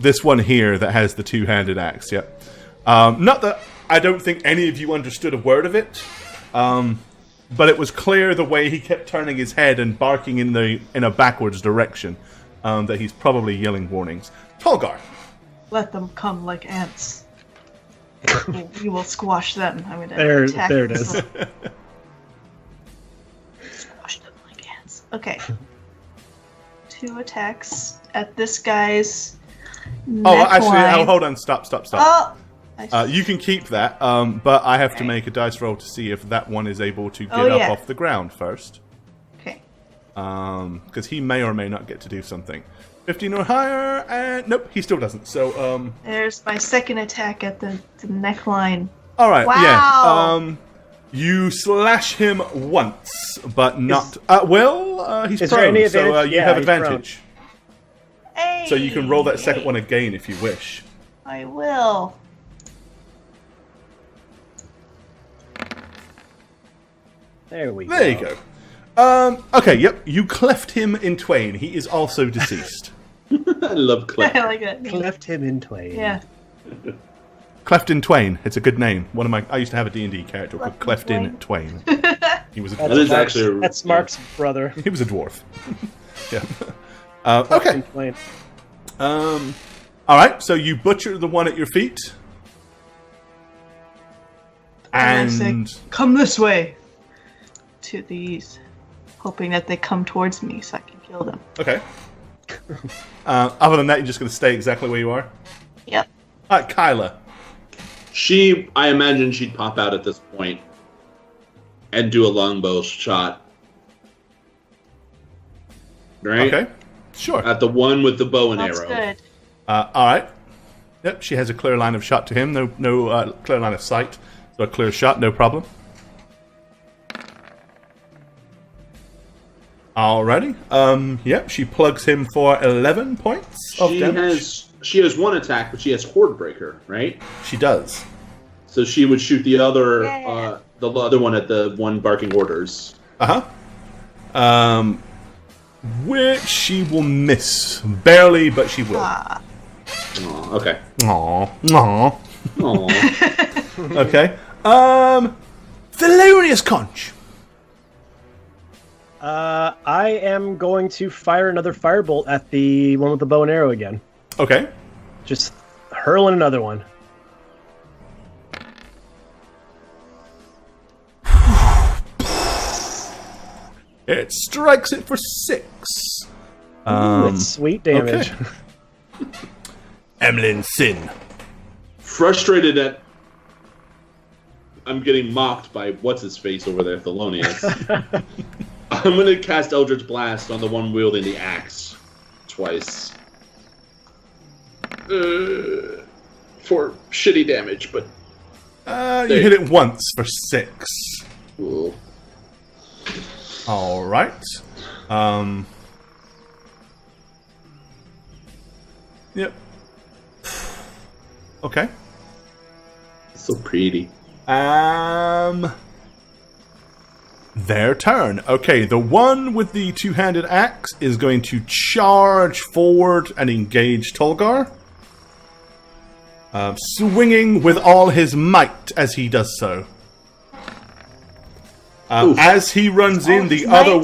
This one here that has the two-handed axe, yep. Not that I don't think any of you understood a word of it, but it was clear the way he kept turning his head and barking in a backwards direction that he's probably yelling warnings. Tolgar. Let them come like ants. We will squash them. I'm going to There it this is. one. Squash them like ants. Okay. 2 attacks at this guy's neckline. Hold on, stop. Oh! You can keep that, but I have to make a dice roll to see if that one is able to get up off the ground first. Okay. Because he may or may not get to do something. 15 or higher, and nope, he still doesn't. So, There's my second attack at the neckline. all right, Wow. yeah. You slash him once, but not. He's is there prone, any so advantage? you Yeah, have he's prone. advantage. Hey! So you can roll that second one again if you wish. I will. There we go. There you go. Okay, yep. You cleft him in twain. He is also deceased. I love Cliff. I like that. Cleft him in twain. Yeah. Cleft in Twain. It's a good name. I used to have a D&D character called Cleft in Twain. He was a That is actually... That's Mark's brother. he was a dwarf. Yeah. Cleft Okay. in twain. All right. So you butcher the one at your feet, And I and say, come this way. To these. Hoping that they come towards me so I can kill them. okay. Other than that, you're just going to stay exactly where you are. Yep. All right, Kyla. I imagine she'd pop out at this point and do a longbow shot. Right? Okay. Sure. At the one with the bow and That's arrow. good. All right. Yep. She has a clear line of shot to him. No clear line of sight. So a clear shot, no problem. Alrighty. Yep. She plugs him for 11 points of damage. She has one attack, but she has Horde Breaker, right? She does. So she would shoot the other, Yeah. the other one at the one barking orders. Which she will miss barely, but she will. Ah. Oh, okay. Aww. Aw. Okay. Thelonious Conch. I am going to fire another firebolt at the one with the bow and arrow again. Okay. Just hurling another one. It strikes it for 6. That's sweet damage. Okay. Emlyn Sin. Frustrated at... I'm getting mocked by what's-his-face over there, Thelonious. I'm going to cast Eldritch Blast on the one wielding the axe. Twice. For shitty damage, but You hit it once for 6. Cool. All right. Yep. Okay. So pretty. Their turn. Okay, the one with the two-handed axe is going to charge forward and engage Tolgar. Swinging with all his might as he does so. As he runs in, the other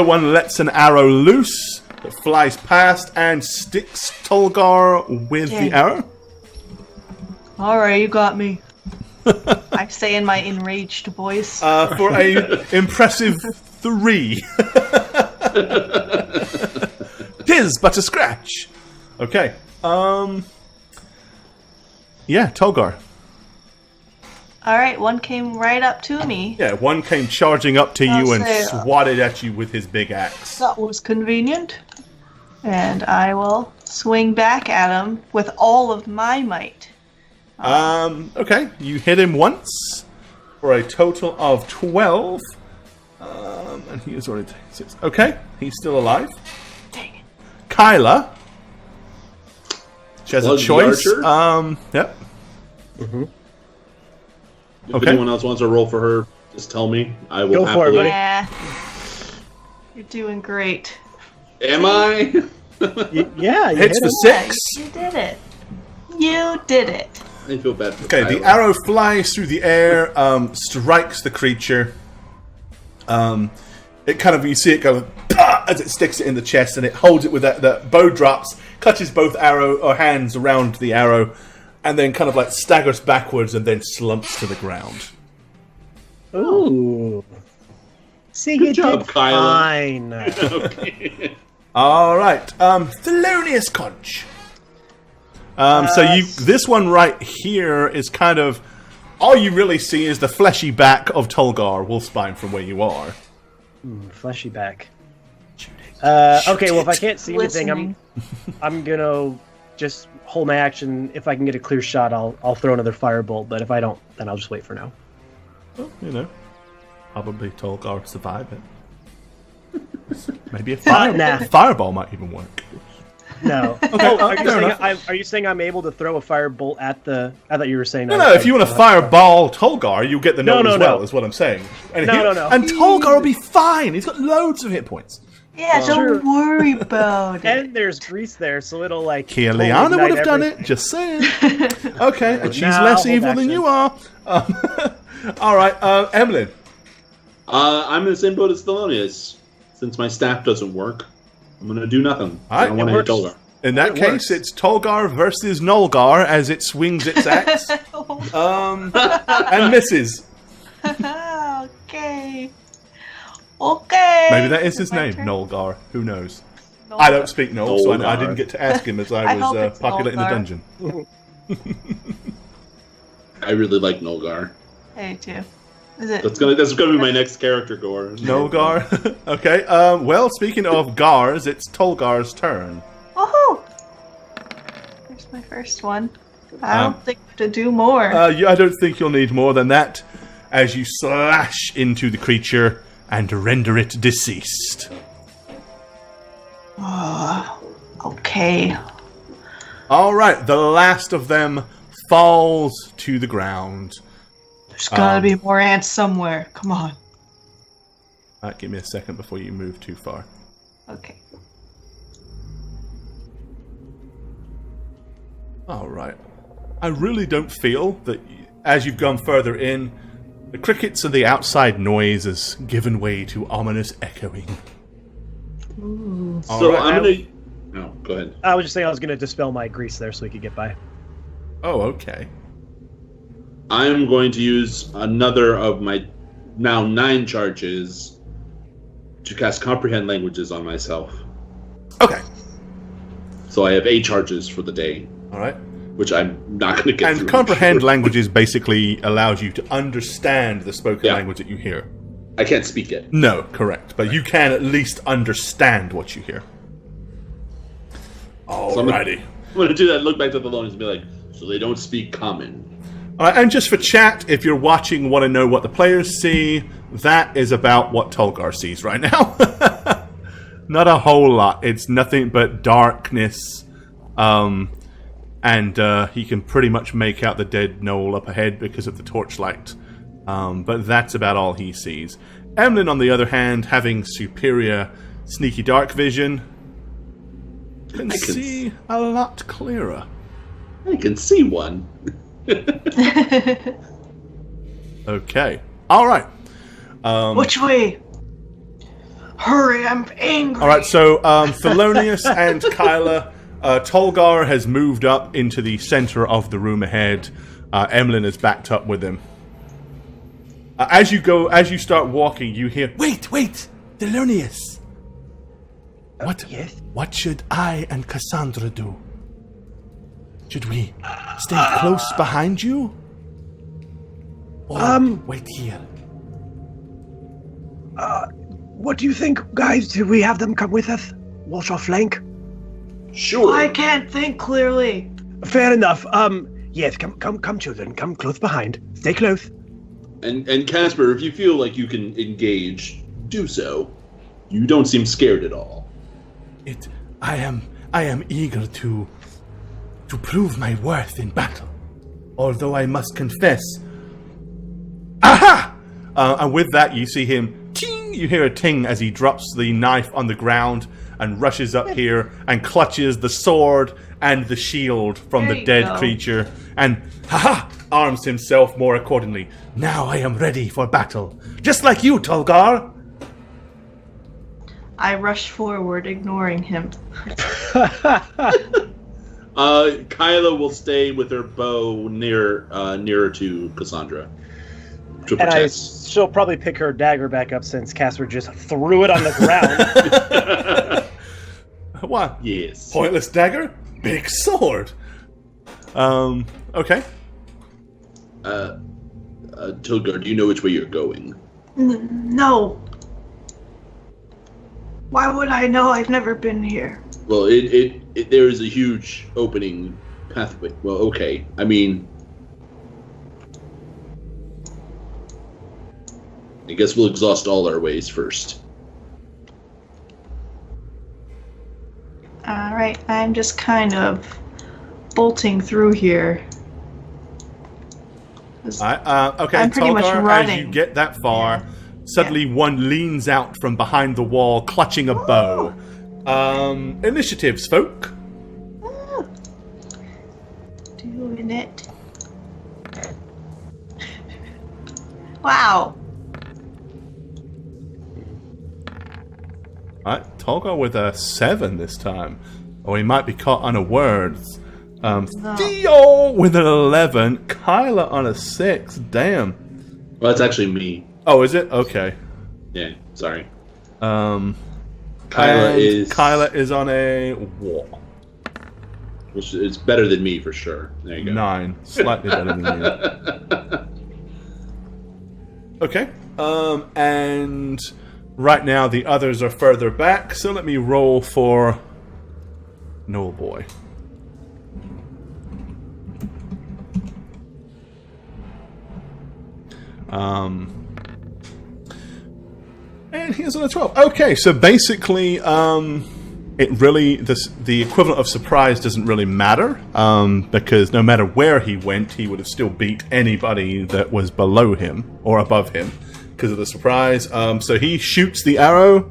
one lets an arrow loose that flies past and sticks Tolgar with the arrow. Alright, you got me. I say in my enraged voice. For a impressive 3. 'Tis but a scratch. Okay. Yeah, Tolgar. Alright, one came right up to me. Yeah, one came charging up to you and say, swatted at you with his big axe. That was convenient. And I will swing back at him with all of my might. Okay, you hit him once for a total of 12. And he is already 6. Okay, he's still alive. Dang it. Kyla. She has a choice. Yep. If anyone else wants to roll for her, just tell me. I will Go for it, buddy. Yeah. You're doing great. Am I? Yeah, you Hits hit for him. 6. You did it. You did it. I feel bad for Okay, the Kyla. arrow flies through the air, strikes the creature. It kind of, you see it go as it sticks it in the chest, and it holds it with that bow drops, clutches both hands around the arrow, and then kind of like staggers backwards and then slumps to the ground. Ooh. See, Good you job, did Kyla. fine. Okay. All right, Thelonious Conch. So this one right here is kind of all you really see is the fleshy back of Tolgar Wolfspine from where you are. Fleshy back. Okay, well if I can't see anything, Listening. I'm gonna just hold my action. If I can get a clear shot, I'll throw another firebolt. But if I don't, then I'll just wait for now. Well, you know, probably Tolgar would survive it. Maybe a fireball might even work. No. Are you saying I'm able to throw a firebolt at the? I thought you were saying. No, if you want to fireball Tolgar, you get the note as well. no. Is what I'm saying. And No. And Tolgar will be fine. He's got loads of hit points. Yeah, don't worry about it. And there's grease there, so it'll like. Kialiana totally would have ignite done everything. it. Just saying. Okay, and she's Nah, less hold evil than action. you are. All right, Emlyn. I'm in the same boat as Thelonious. Since my staff doesn't work, I'm going to do nothing. All right, I don't want to hit Tolgar. In that It case, works. it's Tolgar versus Nolgar as it swings its axe. And misses. Okay. Okay. Maybe that is his My name, turn. Nolgar. Who knows? I don't speak Nol, so I Nolgar. didn't get to ask him as I I hope was it's populating the Nolgar. dungeon. I really like Nolgar. Hey, too. Is it? That's gonna be my next character, Gore. Nolgar. Okay. Well, speaking of Gars, it's Tolgar's turn. Woohoo! There's my first one. I don't think I have to do more. I don't think you'll need more than that as you slash into the creature and render it deceased. Okay. All right, the last of them falls to the ground. There's gotta be more ants somewhere. Come on. Give me a second before you move too far. Okay. All right. I really don't feel that as you've gone further in, the crickets and the outside noise has given way to ominous echoing. All So right. I'm gonna. No, go ahead. I was just saying I was gonna dispel my grease there so we could get by. Oh, okay. I'm going to use another of my now 9 charges to cast Comprehend Languages on myself. Okay. So I have 8 charges for the day, All right. which I'm not going to get through. And comprehend languages basically allows you to understand the spoken language that you hear. I can't speak it. No, correct. But you can at least understand what you hear. So I'm Alrighty. going to do that, look back to the Thelonious and be like, so they don't speak common. All right, and just for chat, if you're watching, want to know what the players see, that is about what Tolgar sees right now. Not a whole lot. It's nothing but darkness, and he can pretty much make out the dead knoll up ahead because of the torchlight. But that's about all he sees. Emlyn, on the other hand, having superior sneaky dark vision, can see a lot clearer. I can see one. Okay. All right. Which way? Hurry, I'm angry. All right, so Thelonious and Kyla, Tolgar has moved up into the center of the room ahead. Emlyn is backed up with him. As you start walking, you hear, Wait, Thelonious. Yes? What should I and Cassandra do? Should we stay close behind you? Or wait here? What do you think, guys? Do we have them come with us? Watch our flank? Sure. I can't think clearly. Fair enough. Yes, come, children. Come close behind. Stay close. And Casper, if you feel like you can engage, do so. You don't seem scared at all. I am eager to prove my worth in battle. Although I must confess. Aha! And with that, you see him. Ting! You hear a ting as he drops the knife on the ground and rushes up here and clutches the sword and the shield from the dead creature and arms himself more accordingly. Now I am ready for battle, just like you, Tolgar. I rush forward, ignoring him. Kyla will stay with her bow nearer to Cassandra. To And she'll probably pick her dagger back up since Casper just threw it on the ground. What? Yes. Pointless dagger? Big sword. Okay. Tolgar, do you know which way you're going? No. Why would I know? I've never been here. Well, there is a huge opening pathway. Well, okay. I mean, I guess we'll exhaust all our ways first. Alright, I'm just kind of bolting through here. Okay, I'm pretty much Tolgar, running. as you get that far, suddenly one leans out from behind the wall, clutching a bow. Initiatives, folk. Doing it. Wow. Alright, Tolgar with a 7 this time. Or he might be caught unawares. Theo with an 11. Kyla on a 6. Damn. Well, that's actually me. Oh, is it? Okay. Yeah, sorry. Kyla Kyla is on a wall. Which is better than me for sure. There you go. 9. Slightly better than you. Okay. And right now the others are further back, so let me roll for Noel Boy. And he is on a 12. Okay, so basically, it really the equivalent of surprise doesn't really matter, because no matter where he went, he would have still beat anybody that was below him or above him because of the surprise. So he shoots the arrow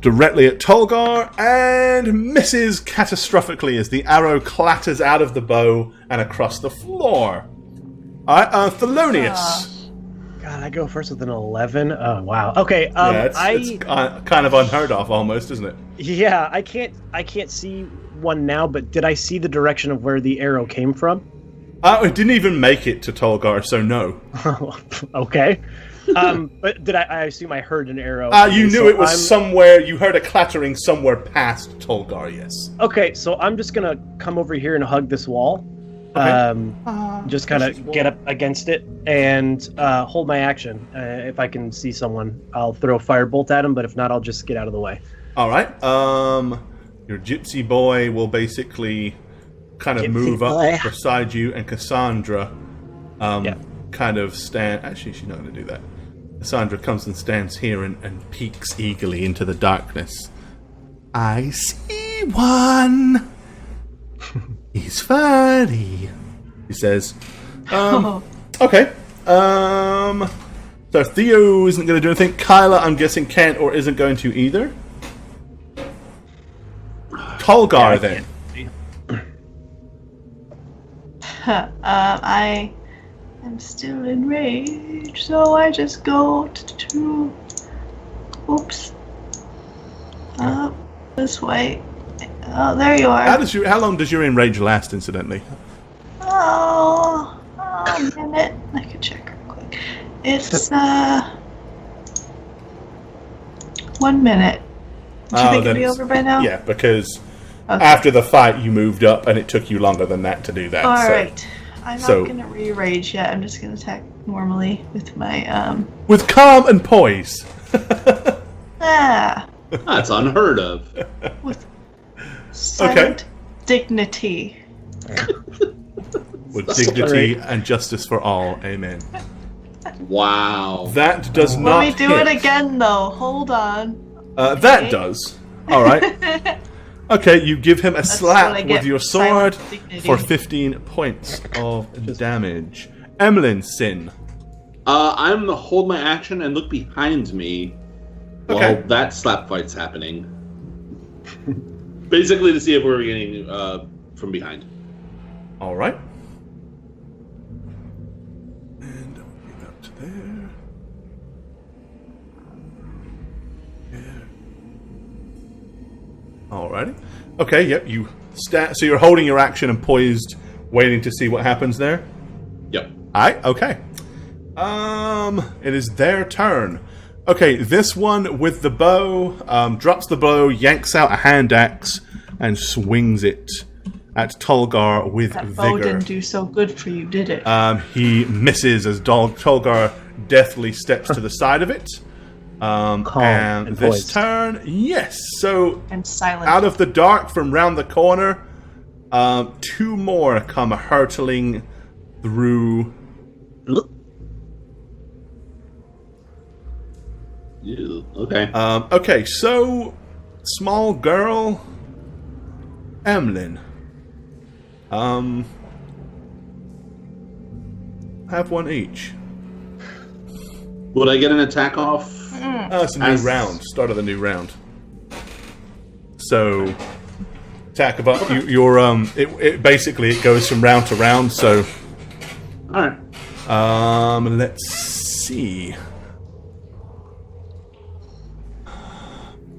directly at Tolgar and misses catastrophically as the arrow clatters out of the bow and across the floor. Alright, Thelonious. God, I go first with an 11. Oh wow. Okay. It's kind of unheard of, almost, isn't it? Yeah, I can't see one now. But did I see the direction of where the arrow came from? It didn't even make it to Tolgar, so no. Okay. But did I assume I heard an arrow? You knew it was somewhere. You heard a clattering somewhere past Tolgar. Yes. Okay, so I'm just gonna come over here and hug this wall. Okay. Just kind of get up against it and hold my action. If I can see someone, I'll throw a firebolt at him. But if not, I'll just get out of the way. All right. Your gypsy boy will basically kind of Gypsy move up boy. beside you, and Cassandra kind of stand. Actually, she's not going to do that. Cassandra comes and stands here and peeks eagerly into the darkness. I see one. He's furry, he says. Okay. So Theo isn't going to do anything. Kyla, I'm guessing, can't or isn't going to either. Tolgar, then. I am still in rage, so I just go to oops. This way. Oh, there you are. How long does your enrage last, incidentally? Oh, a minute. I can check real quick. It's 1 minute. Do you think it'll be over by now? Yeah, because after the fight you moved up and it took you longer than that to do that. Alright. I'm not gonna re-rage yet. I'm just gonna attack normally with my with calm and poise. That's unheard of. With silent dignity. With dignity and justice for all. Amen. Wow. That does not Let me do it again, though. Hold on. That does. All right. Okay, you give him a slap with your sword for 15 points of damage. Emlyn, Sin. I'm gonna hold my action and look behind me while that slap fight's happening. Basically to see if we're getting from behind. All right. And I'll get up to there. Alrighty. Okay, yep, you so you're holding your action and poised, waiting to see what happens there? Yep. Alright, okay. It is their turn. Okay, this one with the bow, drops the bow, yanks out a hand axe, and swings it at Tolgar with That vigor. bow didn't do so good for you, did it? He misses as Tolgar deftly steps to the side of it. And this poised. turn, yes. So And silent. out of the dark from round the corner, 2 more come hurtling through. Ew, okay. Okay, so small girl, Emlyn. Have one each. Would I get an attack off? It's a new round. Start of the new round. So, attack of up. It basically it goes from round to round. So, All right. let's see.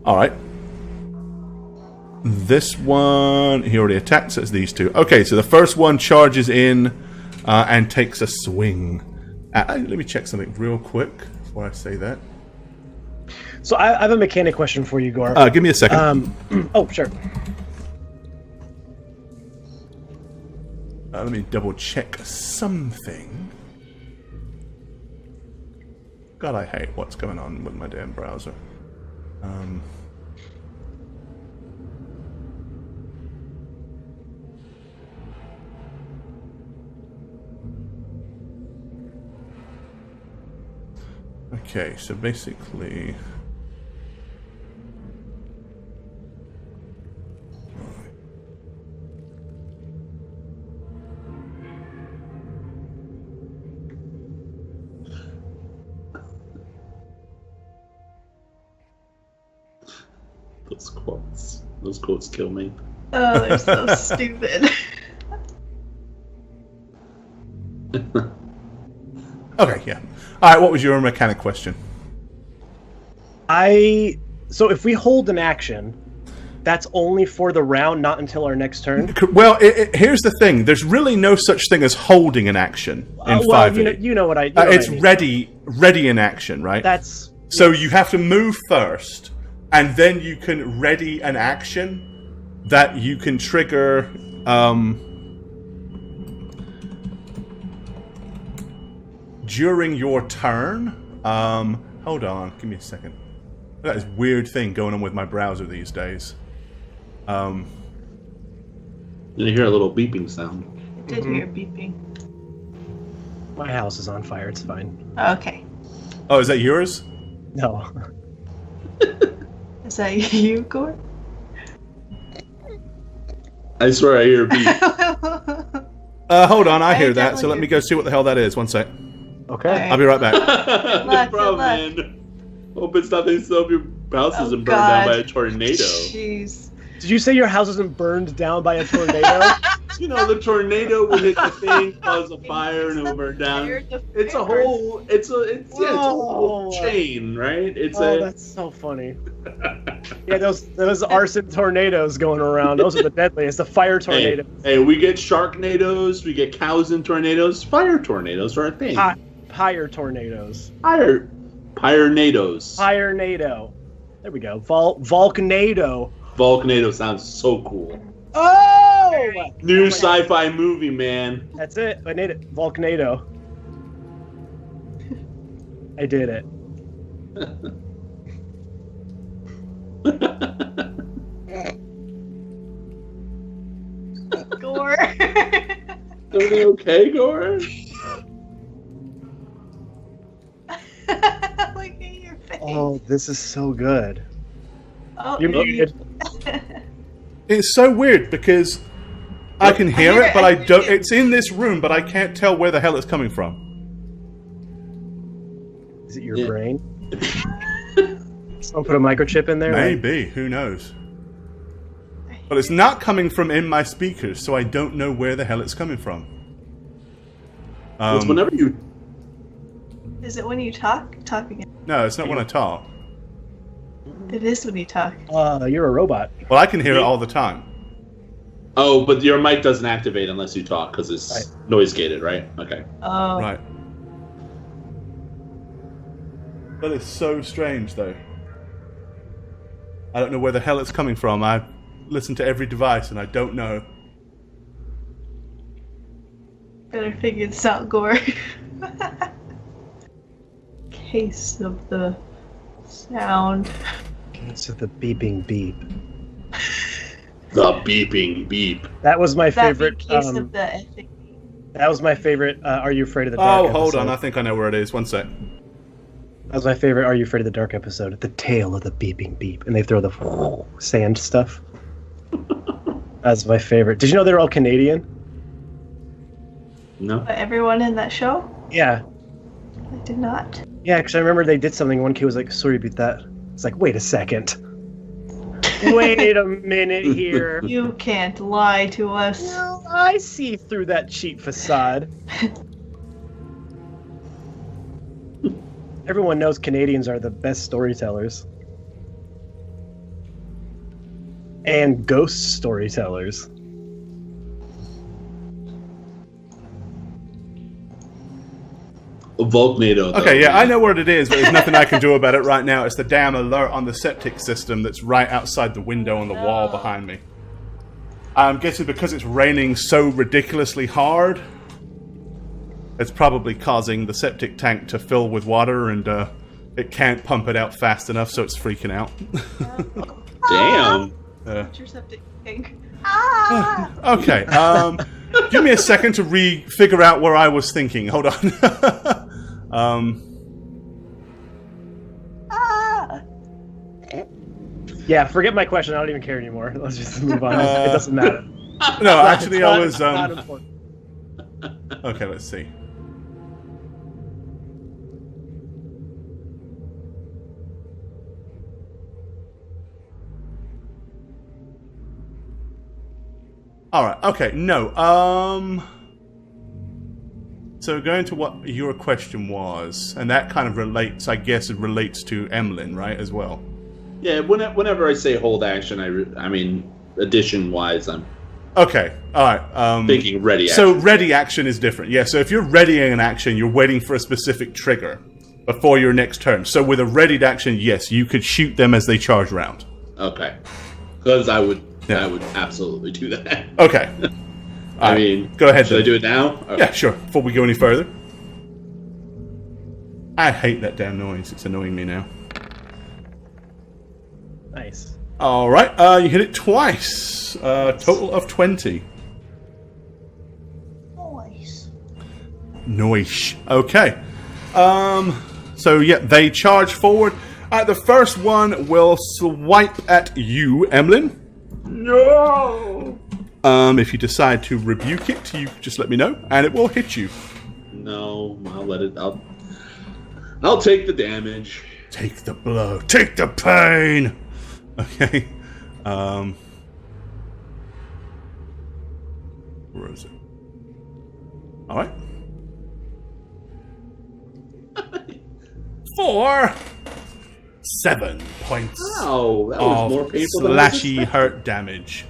All right. This one he already attacked. So it's these two. Okay, so the first one charges in and takes a swing. Let me check something real quick before I say that. So I have a mechanic question for you, Gore. Give me a second. Oh, sure. Let me double check something. God, I hate what's going on with my damn browser. Okay, so basically... Those quotes kill me. Oh, they're so stupid. Okay, yeah. Alright, what was your mechanic question? So if we hold an action, that's only for the round, not until our next turn? Well, here's the thing. There's really no such thing as holding an action in 5e. You know what I mean. It's ready in action, right? So you have to move first, and then you can ready an action that you can trigger during your turn. Hold on, give me a second. That is a weird thing going on with my browser these days. You hear a little beeping sound. I did hear beeping. My house is on fire. It's fine. Okay. Oh, is that yours? No. Is that you, Gore? I swear I hear a beep. Hold on, I hear that, definitely so let me go see what the hell that is. 1 sec. Okay. I'll be right back. luck, No problem, good luck. man. Hope it's nothing so your house Oh, isn't burned down by a God. tornado. Jeez. Did you say your house isn't burned down by a tornado? You know, the tornado will hit the thing, cause a fire, and it will burn down. It's a whole, it's a whole Whoa. chain, right? It's Oh, that's so funny. Yeah, those arson tornadoes going around. Those are the deadliest. The fire tornado. Hey, we get sharknadoes, we get cows in tornadoes. Fire tornadoes are a thing. Pyre tornadoes. Pyrenados. Firenado. There we go. Volcanado. Volcanado sounds so cool. Oh! New sci-fi movie, man. That's it. I made it. Volcanado. I did it. Gore. Everything okay, Gore? Look at your face. Oh, this is so good. Oh, You're muted. It's so weird because I can hear hear it, it, but I I hear don't. it. It's in this room, but I can't tell where the hell it's coming from. Is it your Yeah. brain? Someone put a microchip in there? Maybe, who knows? But it's not coming from in my speakers, so I don't know where the hell it's coming from. It's whenever you. Is it when you talk? Talk again. No, it's not when I talk. It is when you talk. You're a robot. Well, I can hear it all the time. Oh, but your mic doesn't activate unless you talk because it's Right. noise gated, right? Okay. Oh. Right. That is so strange, though. I don't know where the hell it's coming from. I listen to every device, and I don't know. Better figure this out, Gore. Case of the sound. It's the beeping beep. The beeping beep. That was my That favorite. case of the ethic. That was my favorite. Are You Afraid of the Dark? Oh, hold episode. on. I think I know where it is. 1 sec. That was my favorite. Are You Afraid of the Dark episode? The tale of the beeping beep, and they throw the sand stuff. That's my favorite. Did you know they're all Canadian? No. But everyone in that show? Yeah. I did not. Yeah, because I remember they did something. One kid was like, "Sorry about that." It's like, wait a second. Wait a minute here. You can't lie to us. Well, I see through that cheap facade. Everyone knows Canadians are the best storytellers. And ghost storytellers. Volcanado. though. Okay, yeah, I know what it is, but there's nothing I can do about it right now. It's the damn alert on the septic system that's right outside the window on the wall behind me. I'm guessing because it's raining so ridiculously hard, it's probably causing the septic tank to fill with water, and it can't pump it out fast enough, so it's freaking out. Damn. What's your septic tank? Ah! Okay, give me a second to figure out where I was thinking. Hold on. Ah! Yeah, forget my question. I don't even care anymore. Let's just move on. It doesn't matter. No, actually, I was. Not important. Okay, let's see. All right. Okay. No. So going to what your question was, and that kind of relates, I guess, it relates to Emlyn, right, as well. Yeah. Whenever I say hold action, I mean addition wise, I'm Okay. All right. thinking ready. So action. ready action is different. Yeah. So if you're readying an action, you're waiting for a specific trigger before your next turn. So with a readied action, yes, you could shoot them as they charge round. Okay. Because I would Yeah. absolutely do that. Okay. I mean, go ahead. Should I then. do it now? Okay. Yeah, sure. Before we go any further. I hate that damn noise. It's annoying me now. Nice. All right. You hit it twice. Total of 20. Noish. Okay. So yeah, they charge forward. The first one will swipe at you, Emlyn. No! If you decide to rebuke it, you just let me know, and it will hit you. No, I'll let it. I'll take the damage. Take the blow. Take the pain. Okay. Where is it? All right. 4, 7 points. Wow, that was more painful than I was slashy hurt damage.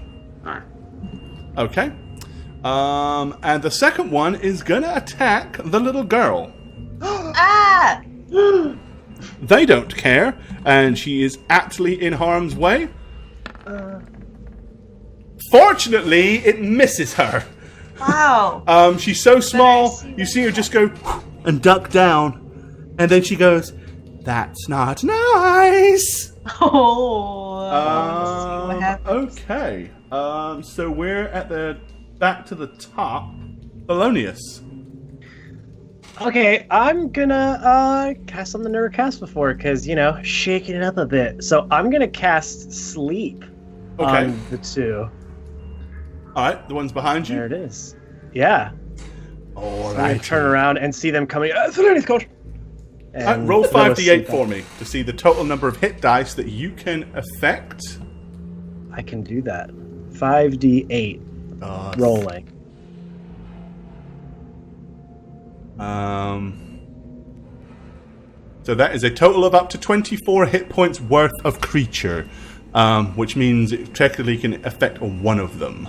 Alright. Okay. And the second one is gonna attack the little girl. Ah! They don't care, and she is aptly in harm's way. Fortunately, it misses her. Wow. She's so small, see you see her just go and duck down, and then she goes, "That's not nice." Oh. Let's see what happens. Okay. So we're at the back to the top. Polonius. Okay, I'm gonna cast something never cast before, because, shaking it up a bit. So I'm gonna cast Sleep on the two. Alright, the one's behind you. There it is. Yeah. All I'm gonna turn around and see them coming. Polonius, coach! Roll 5d8 for me to see the total number of hit dice that you can affect. I can do that. 5d8 rolling. So that is a total of up to 24 hit points worth of creature, which means it technically can affect one of them.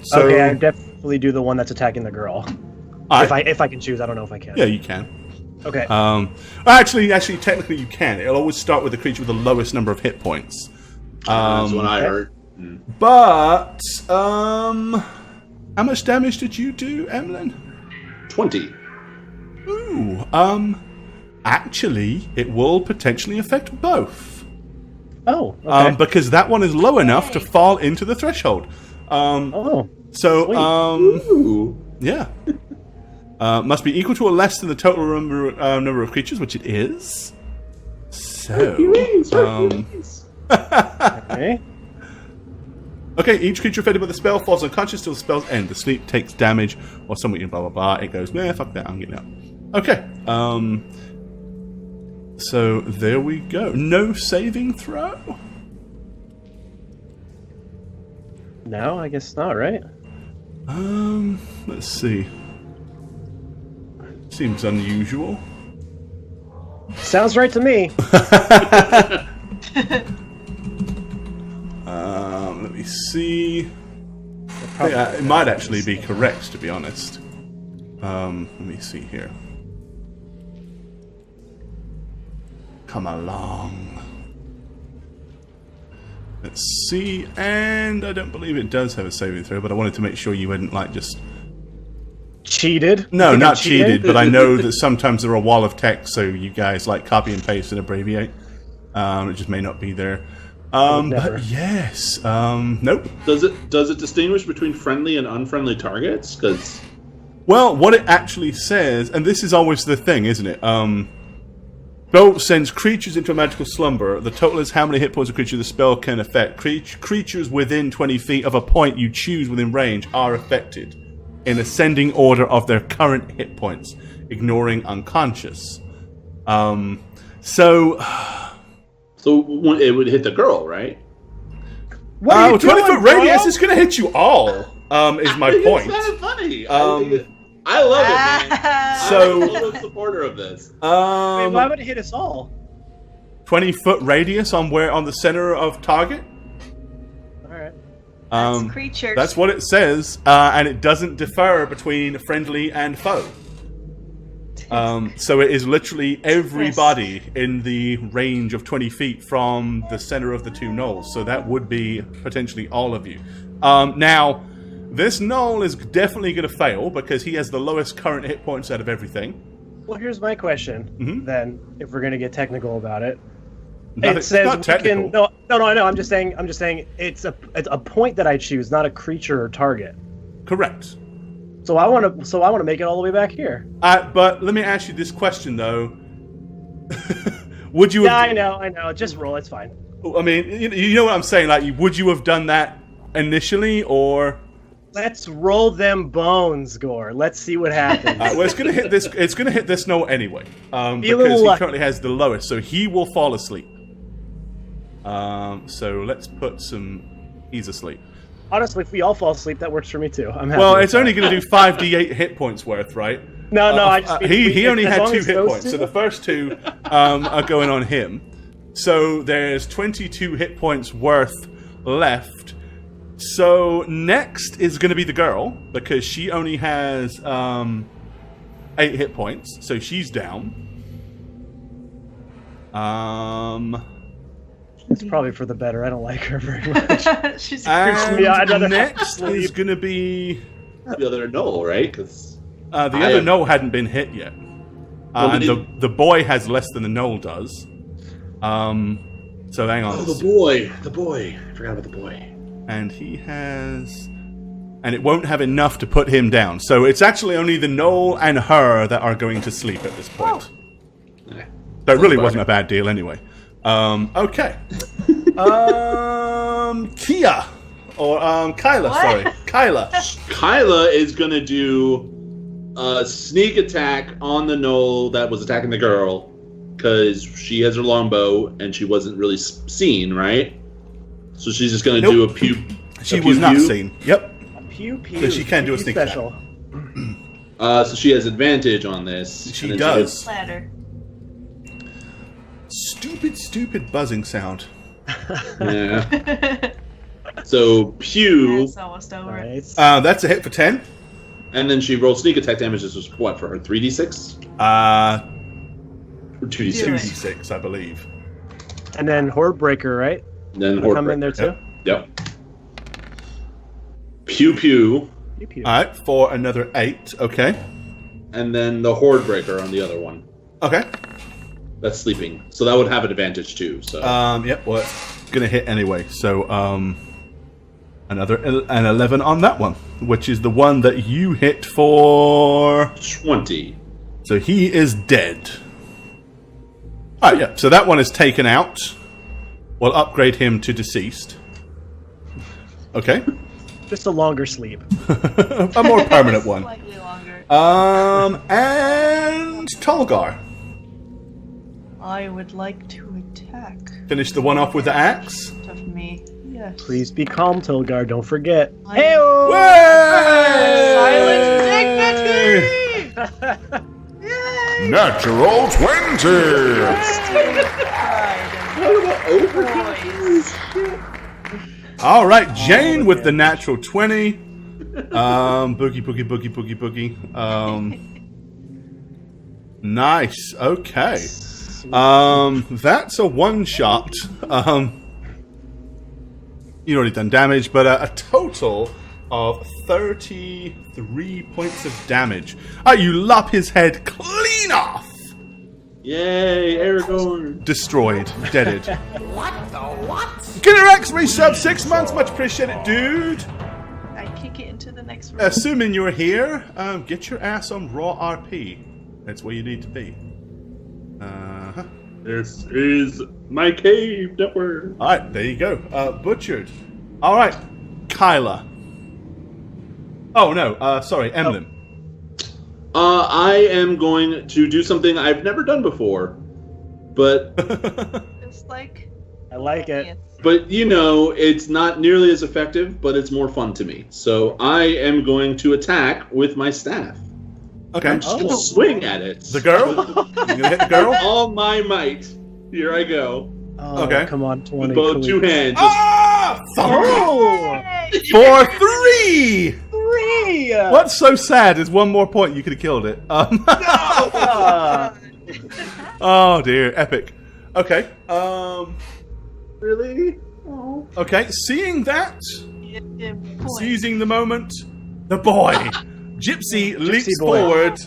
So Okay, I definitely do the one that's attacking the girl. If I can choose, I don't know if I can. yeah, you can. Okay. Actually, technically you can. It'll always start with the creature with the lowest number of hit points. That's what I heard. But how much damage did you do, Emlyn? 20. Ooh, actually, it will potentially affect both. Oh, okay. Because that one is low enough to fall into the threshold. So, Ooh. yeah. Must be equal to or less than the total number of creatures, which it is. So, Okay. okay, each creature affected by the spell falls unconscious till the spell's end. The sleep takes damage or something, blah, blah, blah. It goes, fuck that, I'm getting out. Okay, so there we go. No saving throw? No, I guess not, right? Let's see. Seems unusual. Sounds right to me. Let me see. It might actually be correct, to be honest. Let me see here. Come along. Let's see, and I don't believe it does have a saving throw, but I wanted to make sure you hadn't, just... Cheated? No, not cheated, but I know that sometimes there are a wall of text, so you guys, copy and paste and abbreviate. It just may not be there. But yes, nope. Does it distinguish between friendly and unfriendly targets? Because... Well, what it actually says, and this is always the thing, isn't it? Spell sends creatures into a magical slumber. The total is how many hit points a creature the spell can affect. Creatures within 20 feet of a point you choose within range are affected in ascending order of their current hit points, ignoring unconscious. So it would hit the girl, right? 20-foot radius is going to hit you all, is my point. It's kind of funny. I love it, man. So, I'm a total supporter of this. Wait, why would it hit us all? 20-foot radius on the center of target. Alright. That's creatures. That's what it says, and it doesn't differ between friendly and foe. So it is literally everybody in the range of 20 feet from the center of the two gnolls. So that would be potentially all of you. Now, this gnoll is definitely going to fail because he has the lowest current hit points out of everything. Well, here's my question, then, if we're going to get technical about it. It says not technical. No, I know. I'm just saying it's a point that I choose, not a creature or target. Correct. So I want to make it all the way back here. But let me ask you this question though: would you? Yeah, Have, I know. Just roll. It's fine. I mean, you know what I'm saying. Like, would you have done that initially, or? Let's roll them bones, Gore. Let's see what happens. Well, it's gonna hit this. It's gonna hit this Noel anyway, because he currently has the lowest, so he will fall asleep. So let's put some. He's asleep. Honestly, if we all fall asleep, that works for me too. I'm happy. Well, with it's that. only going to do 5d8 hit points worth, right? No, I just he only as had long 2 as hit those points, two- so the first 2 are going on him. So there's 22 hit points worth left. So next is going to be the girl, because she only has 8 hit points, so she's down. It's probably for the better. I don't like her very much. She's And Yeah, I'd rather next sleep. is going to be The other Noel, right? Because the other Noel hadn't been hit yet, and the boy has less than the Noel does. So hang on. the boy. I forgot about the boy. And he has, and it won't have enough to put him down. So it's actually only the Noel and her that are going to sleep at this point. That really wasn't a bad deal anyway. Okay. Kia. Or, Kyla, What? sorry. Kyla. Kyla is going to do a sneak attack on the Noel that was attacking the girl, because she has her longbow and she wasn't really seen, right? So she's just going to do a pew. She was not seen. Yep. Pew pew. So she can do a Pew sneak special. So she has advantage on this. She and then does. Ladder. Stupid buzzing sound. Yeah. So pew, That's almost over. Nice. That's a hit for 10. and then she rolls sneak attack damage. This was what for her? 3d6 or 2d6? Do it. 2d6, I believe. And then Horde Breaker, right? Then Come Horde in there Breaker. too. Yep. Pew pew, Pew pew. Alright, for another 8. Okay. and then the Horde Breaker on the other one. Okay. That's sleeping, so that would have an advantage too. So Yep, well, it's gonna hit anyway. So, an 11 on that one, which is the one that you hit for. 20. So he is dead. Alright, yeah, so that one is taken out. We'll upgrade him to deceased. Okay. Just a longer sleep. A more permanent one. Slightly longer. And Tolgar. I would like to attack. Finish the one off with the axe. Of me. Yes. Please be calm, Tilgar. Don't forget. I- Hey-o! Silent dignity! Yay! Natural 20! Boys. All right, Jane with the natural 20. Boogie. Nice. Okay. That's a one shot. You'd already done damage, but a total of 33 points of damage. You lop his head clean off. Yay, Aragorn! Destroyed. Deaded. What the what? Ginnerex resub 6 months. Much appreciated, dude. I kick it into the next room. Assuming you're here, get your ass on raw RP. That's where you need to be. This is my cave network. Alright, there you go. Butchered. Alright, Kyla. Oh, no, sorry, Emlyn. I am going to do something I've never done before, but It's like. I like it. but you know, it's not nearly as effective, but it's more fun to me. So I am going to attack with my staff. Okay. I'm just gonna swing at it. The girl? You gonna hit the girl? All my might. Here I go. Oh, Okay. Come on, 20. With both please. 2 hands. Ah! Oh! For 3! 3! What's so sad is one more point you could have killed it. Oh dear, epic. Okay. Really? Okay, seeing that, Point. seizing the moment, the boy, Gypsy leaps boy. forward,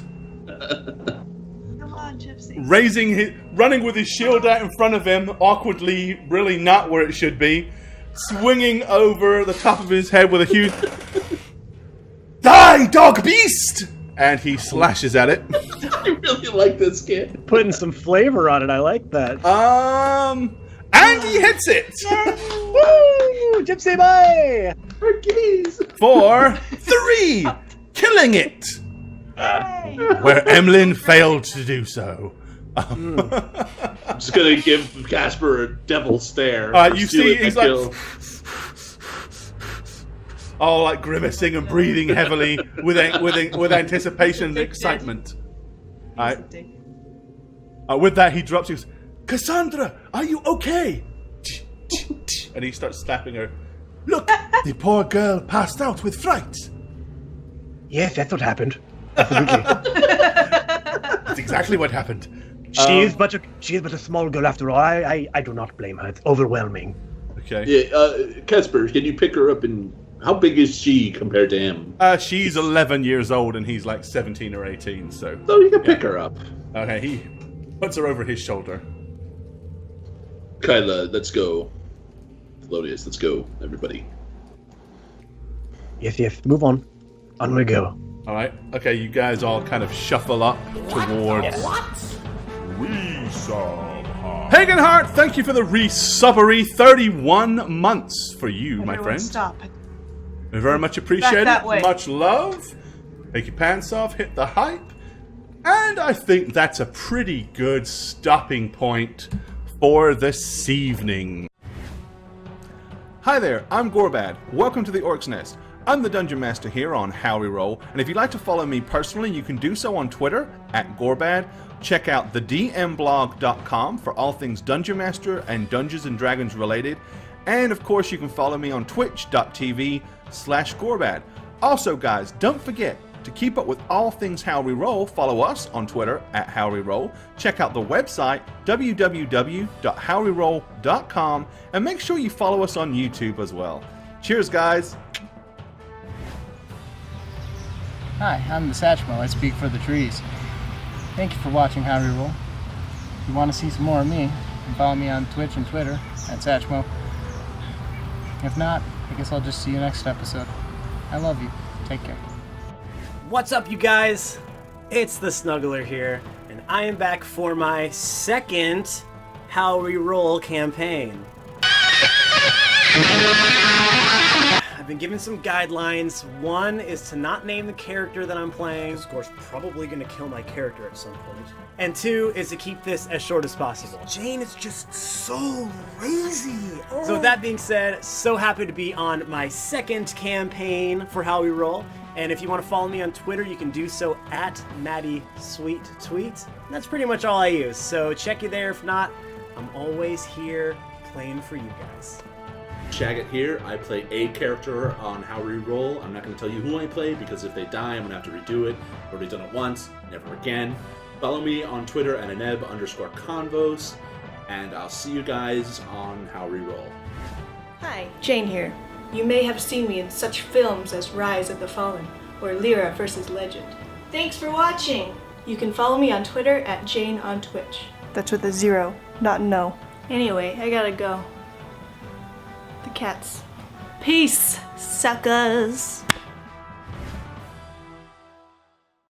Come on, Gypsy. running with his shield out in front of him, awkwardly, really not where it should be, swinging over the top of his head with a huge Die, dog beast! And he slashes at it. I really like this kid. Putting some flavor on it. I like that. And he hits it! Woo! Gypsy boy! Hercules. For 3! Killing it! Where Emlyn failed to do so. I'm just gonna give Casper a devil stare. You see, he's like... all like grimacing and breathing heavily with anticipation and excitement. Alright. With that, he drops. He goes, "Cassandra, are you okay?" And he starts slapping her. "Look, the poor girl passed out with fright." Yes, that's what happened. Absolutely. That's exactly what happened. She is but a small girl after all. I do not blame her. It's overwhelming. Okay. Yeah, Casper, can you pick her up and how big is she compared to him? She's 11 years old and he's like 17 or 18, so... So you can pick her up. Okay, he puts her over his shoulder. Kyla, let's go. Thelonious, let's go, everybody. Yes, move on. On we go. Alright, okay, you guys all kind of shuffle up towards... Hagenhart, thank you for the resubbery 31 months for you, my Everyone friend. stop. Very much appreciated. that way. Much love. Take your pants off, hit the hype. And I think that's a pretty good stopping point for this evening. Hi there, I'm Gorbad. Welcome to the Orc's Nest. I'm the Dungeon Master here on How We Roll, and if you'd like to follow me personally, you can do so on Twitter @Gorbad. Check out thedmblog.com for all things Dungeon Master and Dungeons & Dragons related. And of course, you can follow me on twitch.tv/Gorbad. Also, guys, don't forget to keep up with all things How We Roll. Follow us on Twitter @HowWeRoll. Check out the website www.howweroll.com, and make sure you follow us on YouTube as well. Cheers, guys. Hi, I'm the Satchmo. I speak for the trees. Thank you for watching How We Roll. If you want to see some more of me, you can follow me on Twitch and Twitter @Satchmo. If not, I guess I'll just see you next episode. I love you. Take care. What's up, you guys? It's the Snuggler here, and I am back for my second How We Roll campaign. I've been given some guidelines. One is to not name the character that I'm playing. Of course, probably gonna kill my character at some point. And two is to keep this as short as possible. Jane is just so lazy. So with that being said, so happy to be on my second campaign for How We Roll. And if you want to follow me on Twitter, you can do so @MaddieSweetTweet. That's pretty much all I use. So check you there. If not, I'm always here playing for you guys. Shagget here. I play a character on How We Roll. I'm not going to tell you who I play because if they die, I'm going to have to redo it. I've already done it once, never again. Follow me on Twitter @Aneb_convos, and I'll see you guys on How We Roll. Hi, Jane here. You may have seen me in such films as Rise of the Fallen or Lyra vs. Legend. Thanks for watching! You can follow me on Twitter @JaneOnTwitch. That's with a 0, not an O. Anyway, I gotta go. The cats. Peace, suckers!